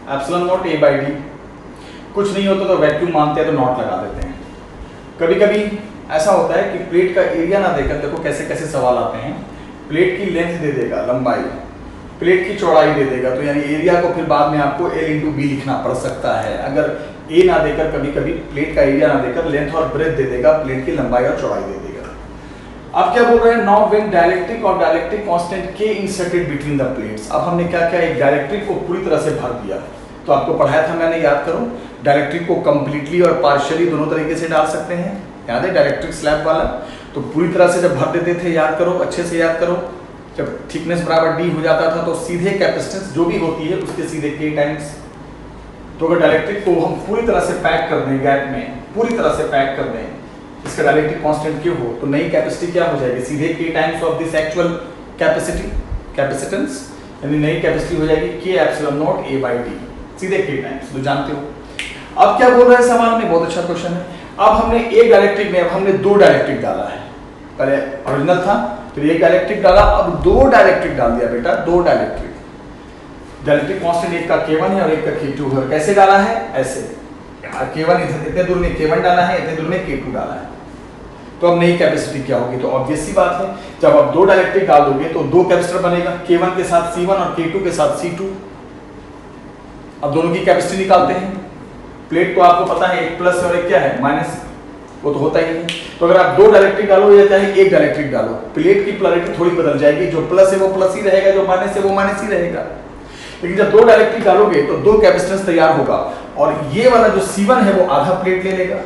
ε0 A/d। कुछ नहीं होता तो वैक्यूम मानते हैं तो नॉट लगा देते हैं। कभी कभी ऐसा होता है कि प्लेट का एरिया ना देकर, देखो कैसे कैसे सवाल आते हैं, प्लेट की लेंथ दे देगा, लंबाई, प्लेट की चौड़ाई दे देगा, तो यानी एरिया को फिर बाद में आपको L × B लिखना पड़ सकता है। अगर A ना देकर, कभी कभी प्लेट का एरिया ना देकर लेंथ और ब्रेथ दे देगा, प्लेट की लंबाई और चौड़ाई दे देगा। अब क्या बोल रहे हैं, नाउ व्हेन डाइलेक्ट्रिक और dielectric constant K inserted between the plates. अब हमने क्या किया, एक डाइलेक्ट्रिक को पूरी तरह से भर दिया। तो आपको पढ़ाया था मैंने, याद करो, डाइलेक्ट्रिक को कंप्लीटली और पार्शियली दोनों तरीके से डाल सकते हैं, याद है डाइलेक्ट्रिक स्लैब वाला। तो पूरी तरह से जब भर देते थे, याद करो, अच्छे से याद करो, जब थिकनेस बराबर d हो जाता था तो सीधे कैपेसिटेंस जो भी होती है उसके सीधे K टाइम्स। तो अगर डाइलेक्ट्रिक को हम पूरी तरह से पैक कर दें, गैप में पूरी तरह से पैक कर दें, इसका डाइलेक्ट्रिक कांस्टेंट क्यों हो, तो नई कैपेसिटी क्या हो जाएगी, सीधे K times of this actual capacitance, यानी नई कैपेसिटी हो जाएगी K ε0 A/d, सीधे K टाइम्स, तो जानते हो। अब क्या बोल रहा है सवाल में, बहुत अच्छा क्वेश्चन है। अब हमने एक डायरेक्ट्रिक में, अब हमने दो डायरेक्ट्रिक डाला है, पहले ओरिजिनल था फिर एक डायरेक्ट्रिक डाला, अब दो डायरेक्ट्रिक डाल दिया बेटा, दो डायरेक्ट्रिक। डायरेक्ट्रिक कांस्टेंट एक का K1 है और एक का K2 है। कैसे डाला है, ऐसे K1 इतने दूर में K1 डाला है, इतने दूर में K2 डाला है। तो अब नई कैपेसिटी क्या होगी, तो ऑब्वियस सी बात है, जब आप दो डायरेक्ट्रिक डाल दोगे तो दो कैपेसिटर बनेगा, K1 के साथ C1 और K2 के साथ C2। अब दोनों की कैपेसिटी निकालते हैं। प्लेट तो आपको पता है एक प्लस और एक क्या है माइनस, वो तो होता ही है। तो अगर आप दो डायरेक्ट्रिक डालो या चाहे एक डायरेक्ट्रिक डालो, प्लेट की पोलैरिटी थोड़ी बदल जाएगी, जो प्लस है वो प्लस ही रहेगा, जो माइनस है वो माइनस ही रहेगा। लेकिन जब दो डायरेक्ट्रिक डालोगे तो दो कैपेसिटेंस तैयार होगा, और ये वाला जो C1 है वो आधा प्लेट ले लेगा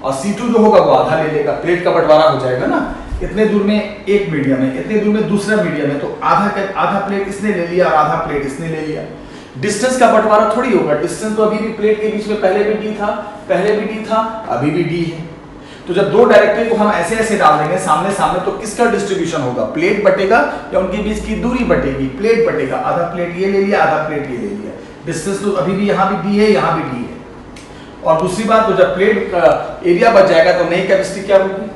और C2 जो होगा वो आधा ले लेगा। प्लेट का बंटवारा हो जाएगा ना, इतने दूर में एक मीडियम है, इतने दूर में दूसरा मीडियम है, तो आधा प्लेट इसने ले लिया और आधा प्लेट इसने ले लिया। डिस्टेंस का बंटवारा थोड़ी होगा, डिस्टेंस तो अभी भी प्लेट के बीच में पहले भी d था, अभी भी d है। तो जब दो डायरेक्ट्रिक को हम ऐसे ऐसे डाल देंगे सामने सामने, तो किसका डिस्ट्रीब्यूशन होगा, प्लेट बटेगा या उनके बीच की दूरी बटेगी, प्लेट बटेगा। आधा प्लेट ये ले लिया, आधा प्लेट ये ले लिया। डिस्टेंस तो अभी भी यहाँ भी d है, यहाँ भी d है। और दूसरी बात, तो जब प्लेट का एरिया बच जाएगा तो नई कैपेसिटी क्या होगी,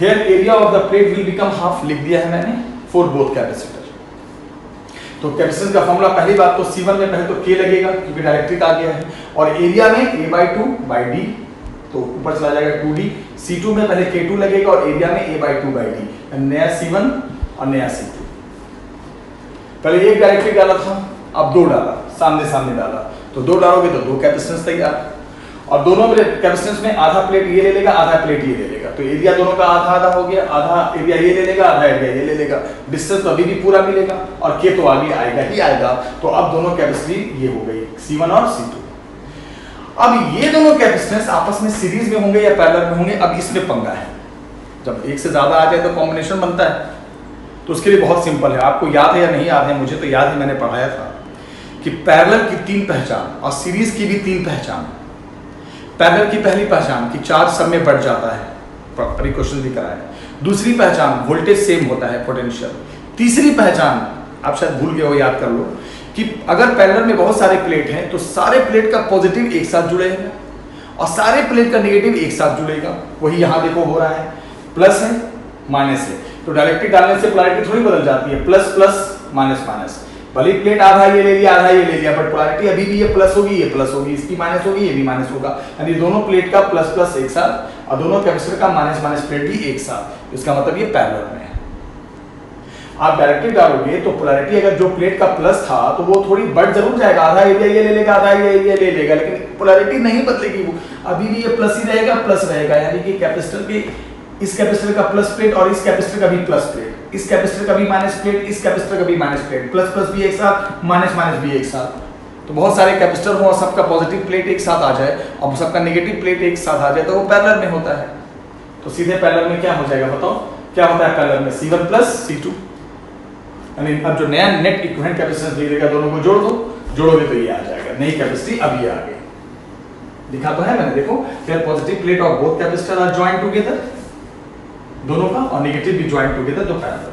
here area of the plate will become half, लिख दिया है मैंने फॉर बोथ कैपेसिटर। तो कैपेसिटेंस का फॉर्मूला, पहली बात तो C1 में पहले तो K लगेगा क्योंकि डायरेक्ट्रिक आ गया है, और एरिया में A/2/d, तो ऊपर चला जाएगा 2d। C2 में पहले K2 लगेगा और एरिया में A/2/d, नया C1 और नया C2। पहले एक डायरेक्ट्रिक डाला था, अब दो डाला, सामने सामने डाला, तो दो डालोगे तो दो कैपेसिटेंस तैयार, और दोनों में कैपेसिटेंस में आधा प्लेट ये ले लेगा, आधा प्लेट ये ले लेगा, तो एरिया दोनों का आधा आधा हो गया, आधा एरिया ये ले लेगा, आधा एरिया ये ले लेगा। डिस्टेंस तो अभी भी पूरा मिलेगा और K तो आगे आएगा ही आएगा। तो अब दोनों कैपेसिटी ये हो गई C1 और C2। अब ये दोनों कैपेसिटेंस आपस में सीरीज में होंगे या पैरेलल में होंगे, अब इसमें पंगा है। जब एक से ज्यादा आ जाए तो कॉम्बिनेशन बनता है, तो उसके लिए बहुत सिंपल है। आपको याद है या नहीं याद है, मुझे तो याद है, मैंने पढ़ाया था कि पैरेलल की 3 पहचान और सीरीज की भी 3 पहचान। पैरेलल की पहली पहचान कि चार्ज सब में बढ़ जाता है, प्रॉपर क्वेश्चन भी कराया। दूसरी पहचान वोल्टेज सेम होता है, पोटेंशियल। तीसरी पहचान आप शायद भूल गए हो, याद कर लो, कि अगर पैरेलल में बहुत सारे प्लेट हैं तो सारे प्लेट का पॉजिटिव एक साथ जुड़ेगा और सारे प्लेट का नेगेटिव एक साथ जुड़ेगा। वही यहां देखो हो रहा है, प्लस है माइनस है, तो डायरेक्ट्रिक डालने से पोलैरिटी थोड़ी बदल जाती है, प्लस प्लस माइनस माइनस। भले प्लेट आधा ये ले लिया, आधा ये ले लिया, बट पोलैरिटी अभी भी ये प्लस होगी, ये प्लस होगी, इसकी माइनस होगी, ये भी माइनस होगा। यानी दोनों प्लेट का प्लस प्लस एक साथ और दोनों कैपेसिटर का माइनस माइनस प्लेट भी एक साथ, इसका मतलब ये पैरेलल में है। आप डायरेक्ट्रिक डालोगे तो पोलैरिटी अगर जो प्लेट का प्लस था तो वो थोड़ी बढ़ जरूर जाएगा, आधा एरिया ये ले लेगा, आधा ये एरिया ले लेगा, लेकिन पोलैरिटी नहीं बदलेगी, वो अभी भी ये प्लस ही रहेगा, प्लस रहेगा। यानी कि कैपेसिटर के इस कैपेसिटर का प्लस प्लेट और इस कैपेसिटर का भी प्लस प्लेट, इस कैपेसिटर का भी माइनस प्लेट, इस कैपेसिटर का भी माइनस प्लेट, प्लस प्लस भी एक साथ, माइनस माइनस भी एक साथ। तो बहुत सारे कैपेसिटर हो और सबका पॉजिटिव प्लेट एक साथ आ जाए और सबका नेगेटिव प्लेट एक साथ आ जाए तो वो पैरेलल में होता है। तो सीधे पैरेलल में क्या हो जाएगा, बताओ क्या होता है पैरेलल में, C1 प्लस C2। यानी अब जो नया नेट इक्विवेलेंट कैपेसिटेंस मिलेगा, दोनों को जोड़ दो, जोड़ोगे तो ये आ जाएगा, नई कैपेसिटी अब ये आ गई। लिखा तो है मैंने, देखो, फिर positive plate of both capacitor are joined together, दोनों का, और नेगेटिव भी ज्वाइंट टुगेदर, तो पैरेलल।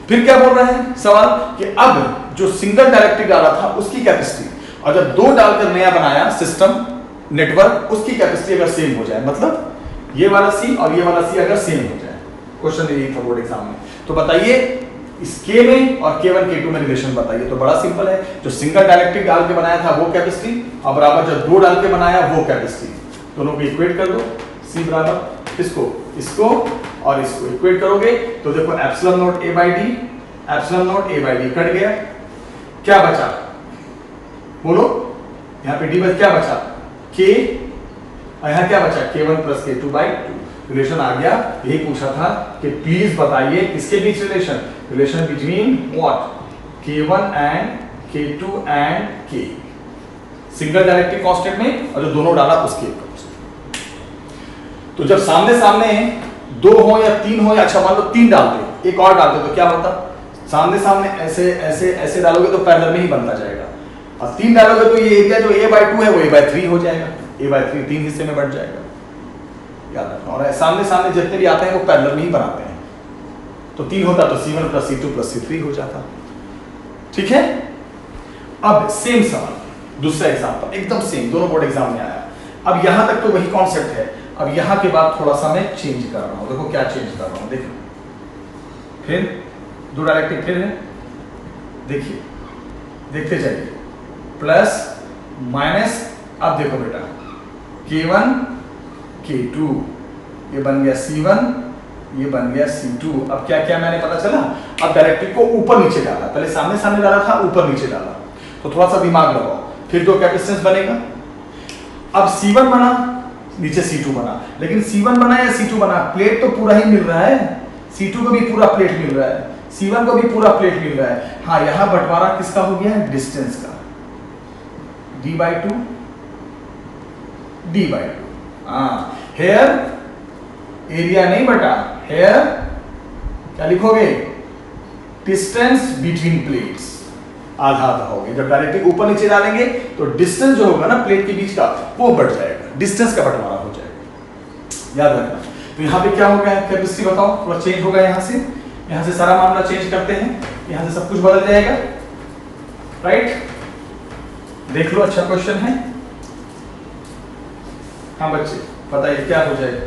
फिर क्या बोल रहे हैं सवाल कि अब जो सिंगल डायरेक्ट्रिक डाला था उसकी कैपेसिटी, और जब दो डालकर नया बनाया सिस्टम नेटवर्क, उसकी कैपेसिटी अगर सेम हो जाए, मतलब ये वाला C और ये वाला C अगर सेम हो जाए। क्वेश्चन यही था बोर्ड एग्जाम में, तो बताइए इस K में और K1 K2 में रिलेशन बताइए। तो बड़ा सिंपल है, जो सिंगल डायरेक्ट्रिक डाल के बनाया था वो कैपेसिटी और बराबर जो दो डाल के बनाया वो कैपेसिटी, दोनों को इक्वेट कर दो। C बराबर इसको और इसको इक्वेट करोगे तो देखो epsilon not A/d, epsilon not A/d cut गया, क्या बचा, बोलो, यहाँ पे d बच, क्या बचा K, और यहाँ क्या बचा K1 प्लस K2/2। रिलेशन आ गया। यही पूछा था कि प्लीज बताइए किसके बीच relation between what, K1 and K2 and K, single dielectric constant में, और जो दोनों डाला उसके। तो जब सामने सामने दो हो या तीन हो, या अच्छा मान लो तीन डालते, एक और डालते, तो क्या होता, सामने सामने ऐसे ऐसे ऐसे डालोगे तो पैरेलल में ही बनता जाएगा, और तीन डालोगे तो ये एरिया जो A/2 है वो A/3 हो जाएगा, A/3 तीन हिस्से में बढ़ जाएगा, याद रखना। और सामने सामने जितने भी आते हैं वो पैरेलल में ही बनाते हैं, तो 3 होता तो C1 plus C2 plus C3 हो जाता। ठीक है, अब सेम सवाल, दूसरा एग्जाम्पल एकदम सेम, दोनों बोर्ड एग्जाम में आया। अब यहां तक तो वही कॉन्सेप्ट है। अब यहां के बाद थोड़ा सा मैं चेंज कर रहा हूं, देखो क्या चेंज कर रहा हूं, देखो फिर दो डायरेक्टिव फिर है, देखिए देखते जाइए, प्लस माइनस, अब देखो बेटा K1 K2 ये बन गया C1, ये बन गया C2। अब क्या क्या मैंने पता चला, अब डायरेक्टिव को ऊपर नीचे डाला, पहले सामने सामने डाला था, ऊपर नीचे डाला, तो थोड़ा सा दिमाग लगाओ, फिर दो कैपेसिटेंस बनेगा। अब C1 बना, नीचे C2 बना, लेकिन C1 बना या C2 बना, प्लेट तो पूरा ही मिल रहा है, C2 को भी पूरा प्लेट मिल रहा है, C1 को भी पूरा प्लेट मिल रहा है। हाँ, यहां बंटवारा किसका हो गया है, डिस्टेंस का, d/2 d/2। हाँ, हेयर एरिया नहीं बटा, हेयर क्या लिखोगे, डिस्टेंस बिटवीन प्लेट्स, आधा आधा हो गया। जब डायरेक्टिव ऊपर नीचे डालेंगे तो डिस्टेंस जो होगा ना प्लेट के बीच का वो बढ़ जाएगा, डिस्टेंस का बंटवारा हो जाएगा, याद रखना। तो यहाँ पे क्या हो गया है, कैपेसिटी बताओ, थोड़ा चेंज होगा, यहाँ से सारा मामला चेंज करते हैं, यहाँ से सब कुछ बदल जाएगा, राइट। देख लो, अच्छा क्वेश्चन है। हाँ बच्चे बताइए क्या हो जाएगा,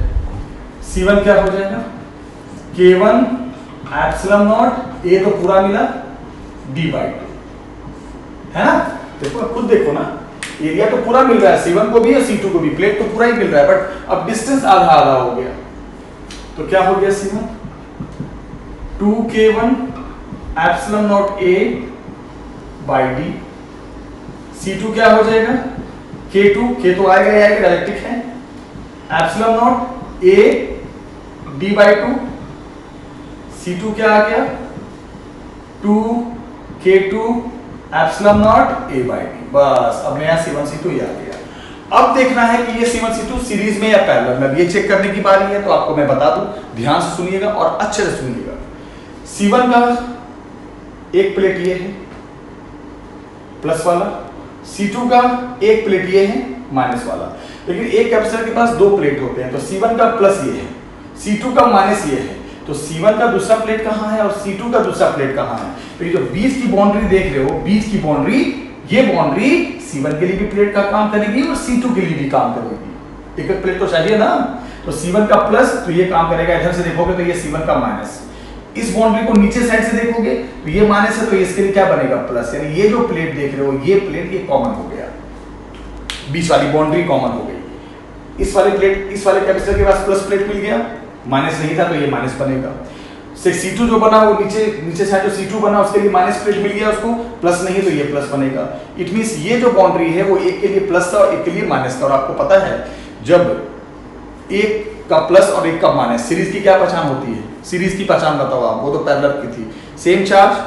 C1 क्या हो जाएगा, K1 एप्सिलॉन नॉट, A तो पूरा मिला, d/2 है ना। देखो खुद देखो ना, एरिया तो पूरा मिल रहा है C1 को भी और C2 को भी, प्लेट तो पूरा ही मिल रहा है, बट अब डिस्टेंस आधा आधा हो गया। तो क्या हो गया, C1 2K1 epsilon not A/d, C2 क्या हो जाएगा, K2, K तो आएगा ही आएगा, डायरेक्टिक है, epsilon not A d/2, C2 क्या आ गया, 2K2 एप्सिलॉन नॉट A/d। बस अब नया C1 C2 ये आ गया। अब देखना है कि ये C1 C2 सीरीज में या पैरेलल में, अब ये चेक करने की बारी है। तो आपको मैं बता दूं, ध्यान से सुनिएगा और अच्छे से सुनिएगा। C1 का एक प्लेट ये है प्लस वाला, C2 का एक प्लेट ये है माइनस वाला, लेकिन एक कैपेसिटर के पास दो प्लेट होते हैं, तो C1 का प्लस ये है, C2 का माइनस ये है, तो C1 का दूसरा प्लेट कहाँ है और C2 का दूसरा प्लेट कहाँ है। तो ये जो बीच की बाउंड्री देख रहे हो, बीच की बाउंड्री, ये बाउंड्री C1 के लिए भी प्लेट का काम करेगी और C2 के लिए भी काम करेगी, एक प्लेट तो चाहिए ना। तो C1 का प्लस तो ये काम करेगा, इधर से देखोगे तो ये C1 का माइनस, इस बाउंड्री को नीचे साइड से देखोगे तो ये माइनस है, तो इसके लिए क्या बनेगा, प्लस। यानी ये जो प्लेट देख रहे हो, ये प्लेट ये कॉमन हो गया, बीच वाली बाउंड्री कॉमन हो गई। इस वाले प्लेट, इस वाले कैपेसिटर के पास प्लस प्लेट मिल गया, माइनस नहीं था तो ये माइनस बनेगा। C2 जो बना वो नीचे साइड जो C2 बना उसके लिए माइनस प्लेट मिल गया, उसको प्लस नहीं तो ये प्लस बनेगा। इट मींस ये जो बाउंड्री है वो एक के लिए प्लस था और एक के लिए माइनस था। और आपको पता है जब एक का प्लस और एक का माइनस, सीरीज की क्या पहचान होती है, सीरीज की पहचान बताओ आप, वो तो पैरेलल की थी, सेम चार्ज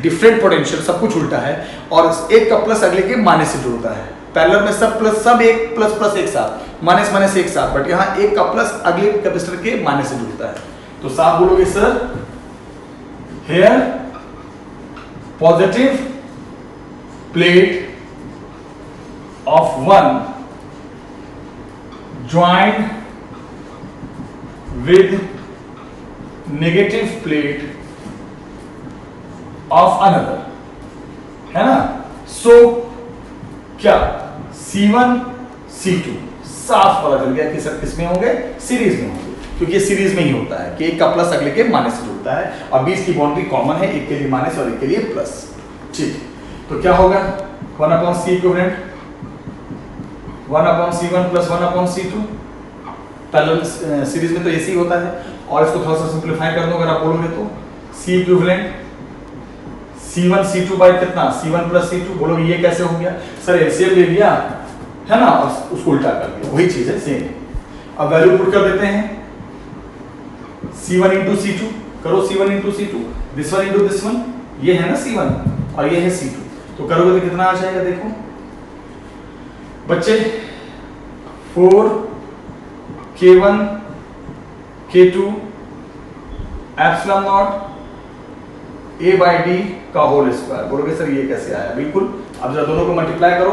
डिफरेंट पोटेंशियल, सब कुछ उल्टा है, और एक का प्लस अगले के माइनस से जुड़ता है। पैरेलल में सब प्लस, सब एक प्लस प्लस एक साथ, माइनस माइनस एक साथ, बट यहाँ एक का प्लस अगले कैपेसिटर के माइनस से जुड़ता है। तो साफ बोलोगे sir, here positive plate of one joint with negative plate of another, है ना। सो क्या C1 C2 साफ पता चल गया कि सर किस में होंगे, सीरीज में होंगे, क्योंकि ये सीरीज में ही होता है कि एक का प्लस अगले के माइनस से जुड़ता है और बीच की बाउंड्री कॉमन है, एक के लिए माइनस और एक के लिए प्लस। ठीक, तो क्या होगा 1/C equivalent 1/C1 plus 1/C2, parallel series में तो ऐसे ही होता है। और इसको थोड़ा सा सिंपलीफाई कर दो अगर आप बोलोगे तो, C equivalent C1 C2 bye कितना, C1 प्लस C2, बोलोगे ये कैसे हो गया, सर एलसीएम ले लिया है ना और उसको उल्टा कर दिया, वही चीज है सेम। अब वैल्यू पुट कर देते हैं, C1 इंटू C2 करो, C1 into C2, this one into this one, ये है ना C1 और ये है C2, तो करोगे तो कितना आ जाएगा, देखो बच्चे 4K1 K2 epsilon not A/d का होल स्क्वायर। बोलोगे सर ये कैसे आया, बिल्कुल। अब जरा दोनों को मल्टीप्लाई करो,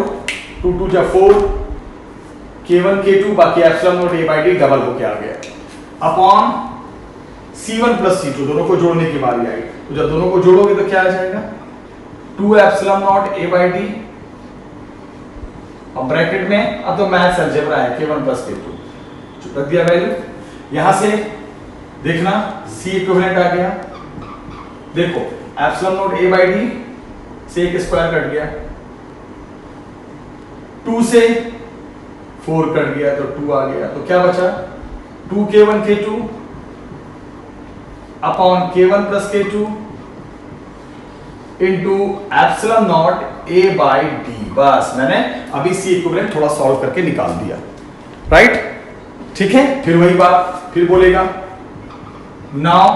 2 2 जा 4, K1 K2 बाकी एप्सिलॉन नॉट A/d डबल होके आ गया, अपॉन C1 प्लस C2, दोनों को जोड़ने की बारी आई। तो जब दोनों को जोड़ोगे तो क्या आ जाएगा, 2 एप्सिलॉन नॉट A/d अब ब्रैकेट में अब तो मैथ्स अलजेब्रा है, k1 प्लस k2 रख दिया वैल्यू। यहां से देखना C इक्विवेलेंट आ गया, देखो epsilon not a by D से एक स्क्वायर कट गया, 2 से 4 कट गया तो 2 आ गया, तो क्या बचा 2k1 k2 upon k1 plus k2 into epsilon not a by D. बस मैंने अभी C इक्विवेलेंट थोड़ा सॉल्व करके निकाल दिया, राइट? ठीक है, फिर वही बात फिर बोलेगा नाउ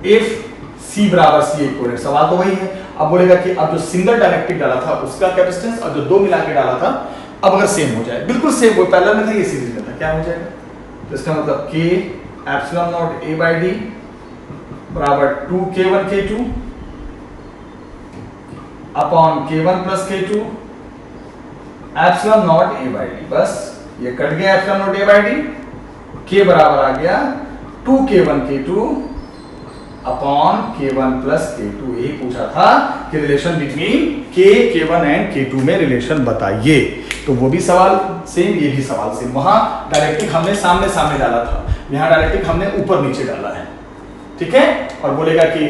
इफ C बराबर C इक्विवेलेंट, सवाल तो वही है। अब बोलेगा कि अब जो सिंगल डायलेक्ट्रिक डाला था उसका कैपेसिटेंस और जो दो मिला के डाला था अब अगर सेम हो जाए, बिल्कुल सेम हो, पैरेलल में था ये सीरीज में था, क्या हो जाएगा? तो इसका मतलब k epsilon not a by D बराबर 2k1 k2 upon k1 plus k2 epsilon not a by D. बस ये कट गया epsilon not a by D, k बराबर आ गया 2k1 k2 upon k1 plus k2। यही पूछा था कि relation between k1 and k2 में रिलेशन बताइए। तो वो भी सवाल सेम, ये भी सवाल सेम। वहां डायरेक्ट्रिक हमने सामने सामने डाला था, यहाँ डायरेक्ट्रिक हमने ऊपर नीचे डाला है, ठीक है? और बोलेगा कि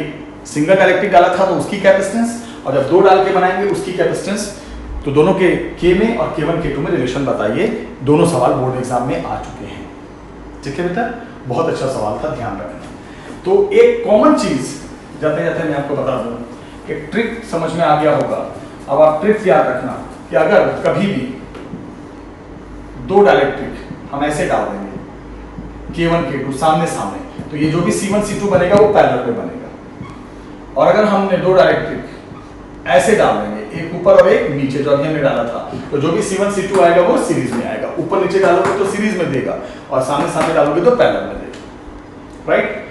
सिंगल डायरेक्ट्रिक डाला था तो उसकी कैपेसिटेंस, और जब दो डाल के बनाएंगे उसकी कैपेसिटेंस, तो दोनों के k में और k1 k2 में रिलेशन बताइए। दोनों सवाल बोर्ड एग्जाम में आ चुके हैं, ठीक है बेटा? बहुत अच्छा सवाल था, ध्यान रखना। तो एक कॉमन चीज जाते जाते मैं आपको बता दूं, एक ट्रिक समझ में आ गया होगा। अब आप ट्रिक याद रखना कि अगर कभी भी दो डायलेक्ट्रिक हम ऐसे डाल देंगे k1 k2 सामने सामने, तो ये जो भी C1 C2 बनेगा वो पैरेलल में बनेगा। और अगर हमने दो डायलेक्ट्रिक ऐसे डाल देंगे, एक ऊपर और एक नीचे, जो अभी हमने डाला था, तो जो भी C1 C2 आएगा वो सीरीज में आएगा। ऊपर नीचे डालोगे तो सीरीज में देगा और सामने सामने डालोगे तो पैरेलल में देगा, राइट?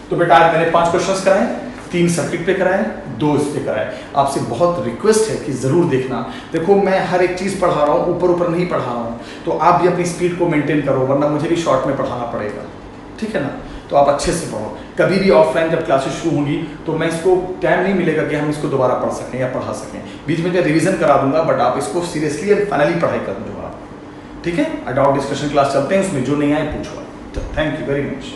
तो बेटा आज मैंने 5 क्वेश्चंस कराए, 3 सर्किट पे कराए, 2 इस पे कराए। आपसे बहुत रिक्वेस्ट है कि जरूर देखना। देखो मैं हर एक चीज पढ़ा रहा हूँ, ऊपर ऊपर नहीं पढ़ा रहा हूँ, तो आप भी अपनी स्पीड को मेंटेन करो, वरना मुझे भी शॉर्ट में पढ़ाना पड़ेगा, ठीक है ना? तो आप अच्छे से पढ़ो। कभी भी ऑफलाइन जब क्लासेस शुरू होंगी तो मैं इसको टाइम नहीं मिलेगा कि हम इसको दोबारा पढ़ सकें या पढ़ा सकें, बीच में मैं रिवीजन करा दूंगा, बट आप इसको सीरियसली और फाइनली पढ़ाई कर दो आप, ठीक है? डाउट डिस्कशन क्लास चलते हैं, उसमें जो नहीं आए पूछो। Thank you very much.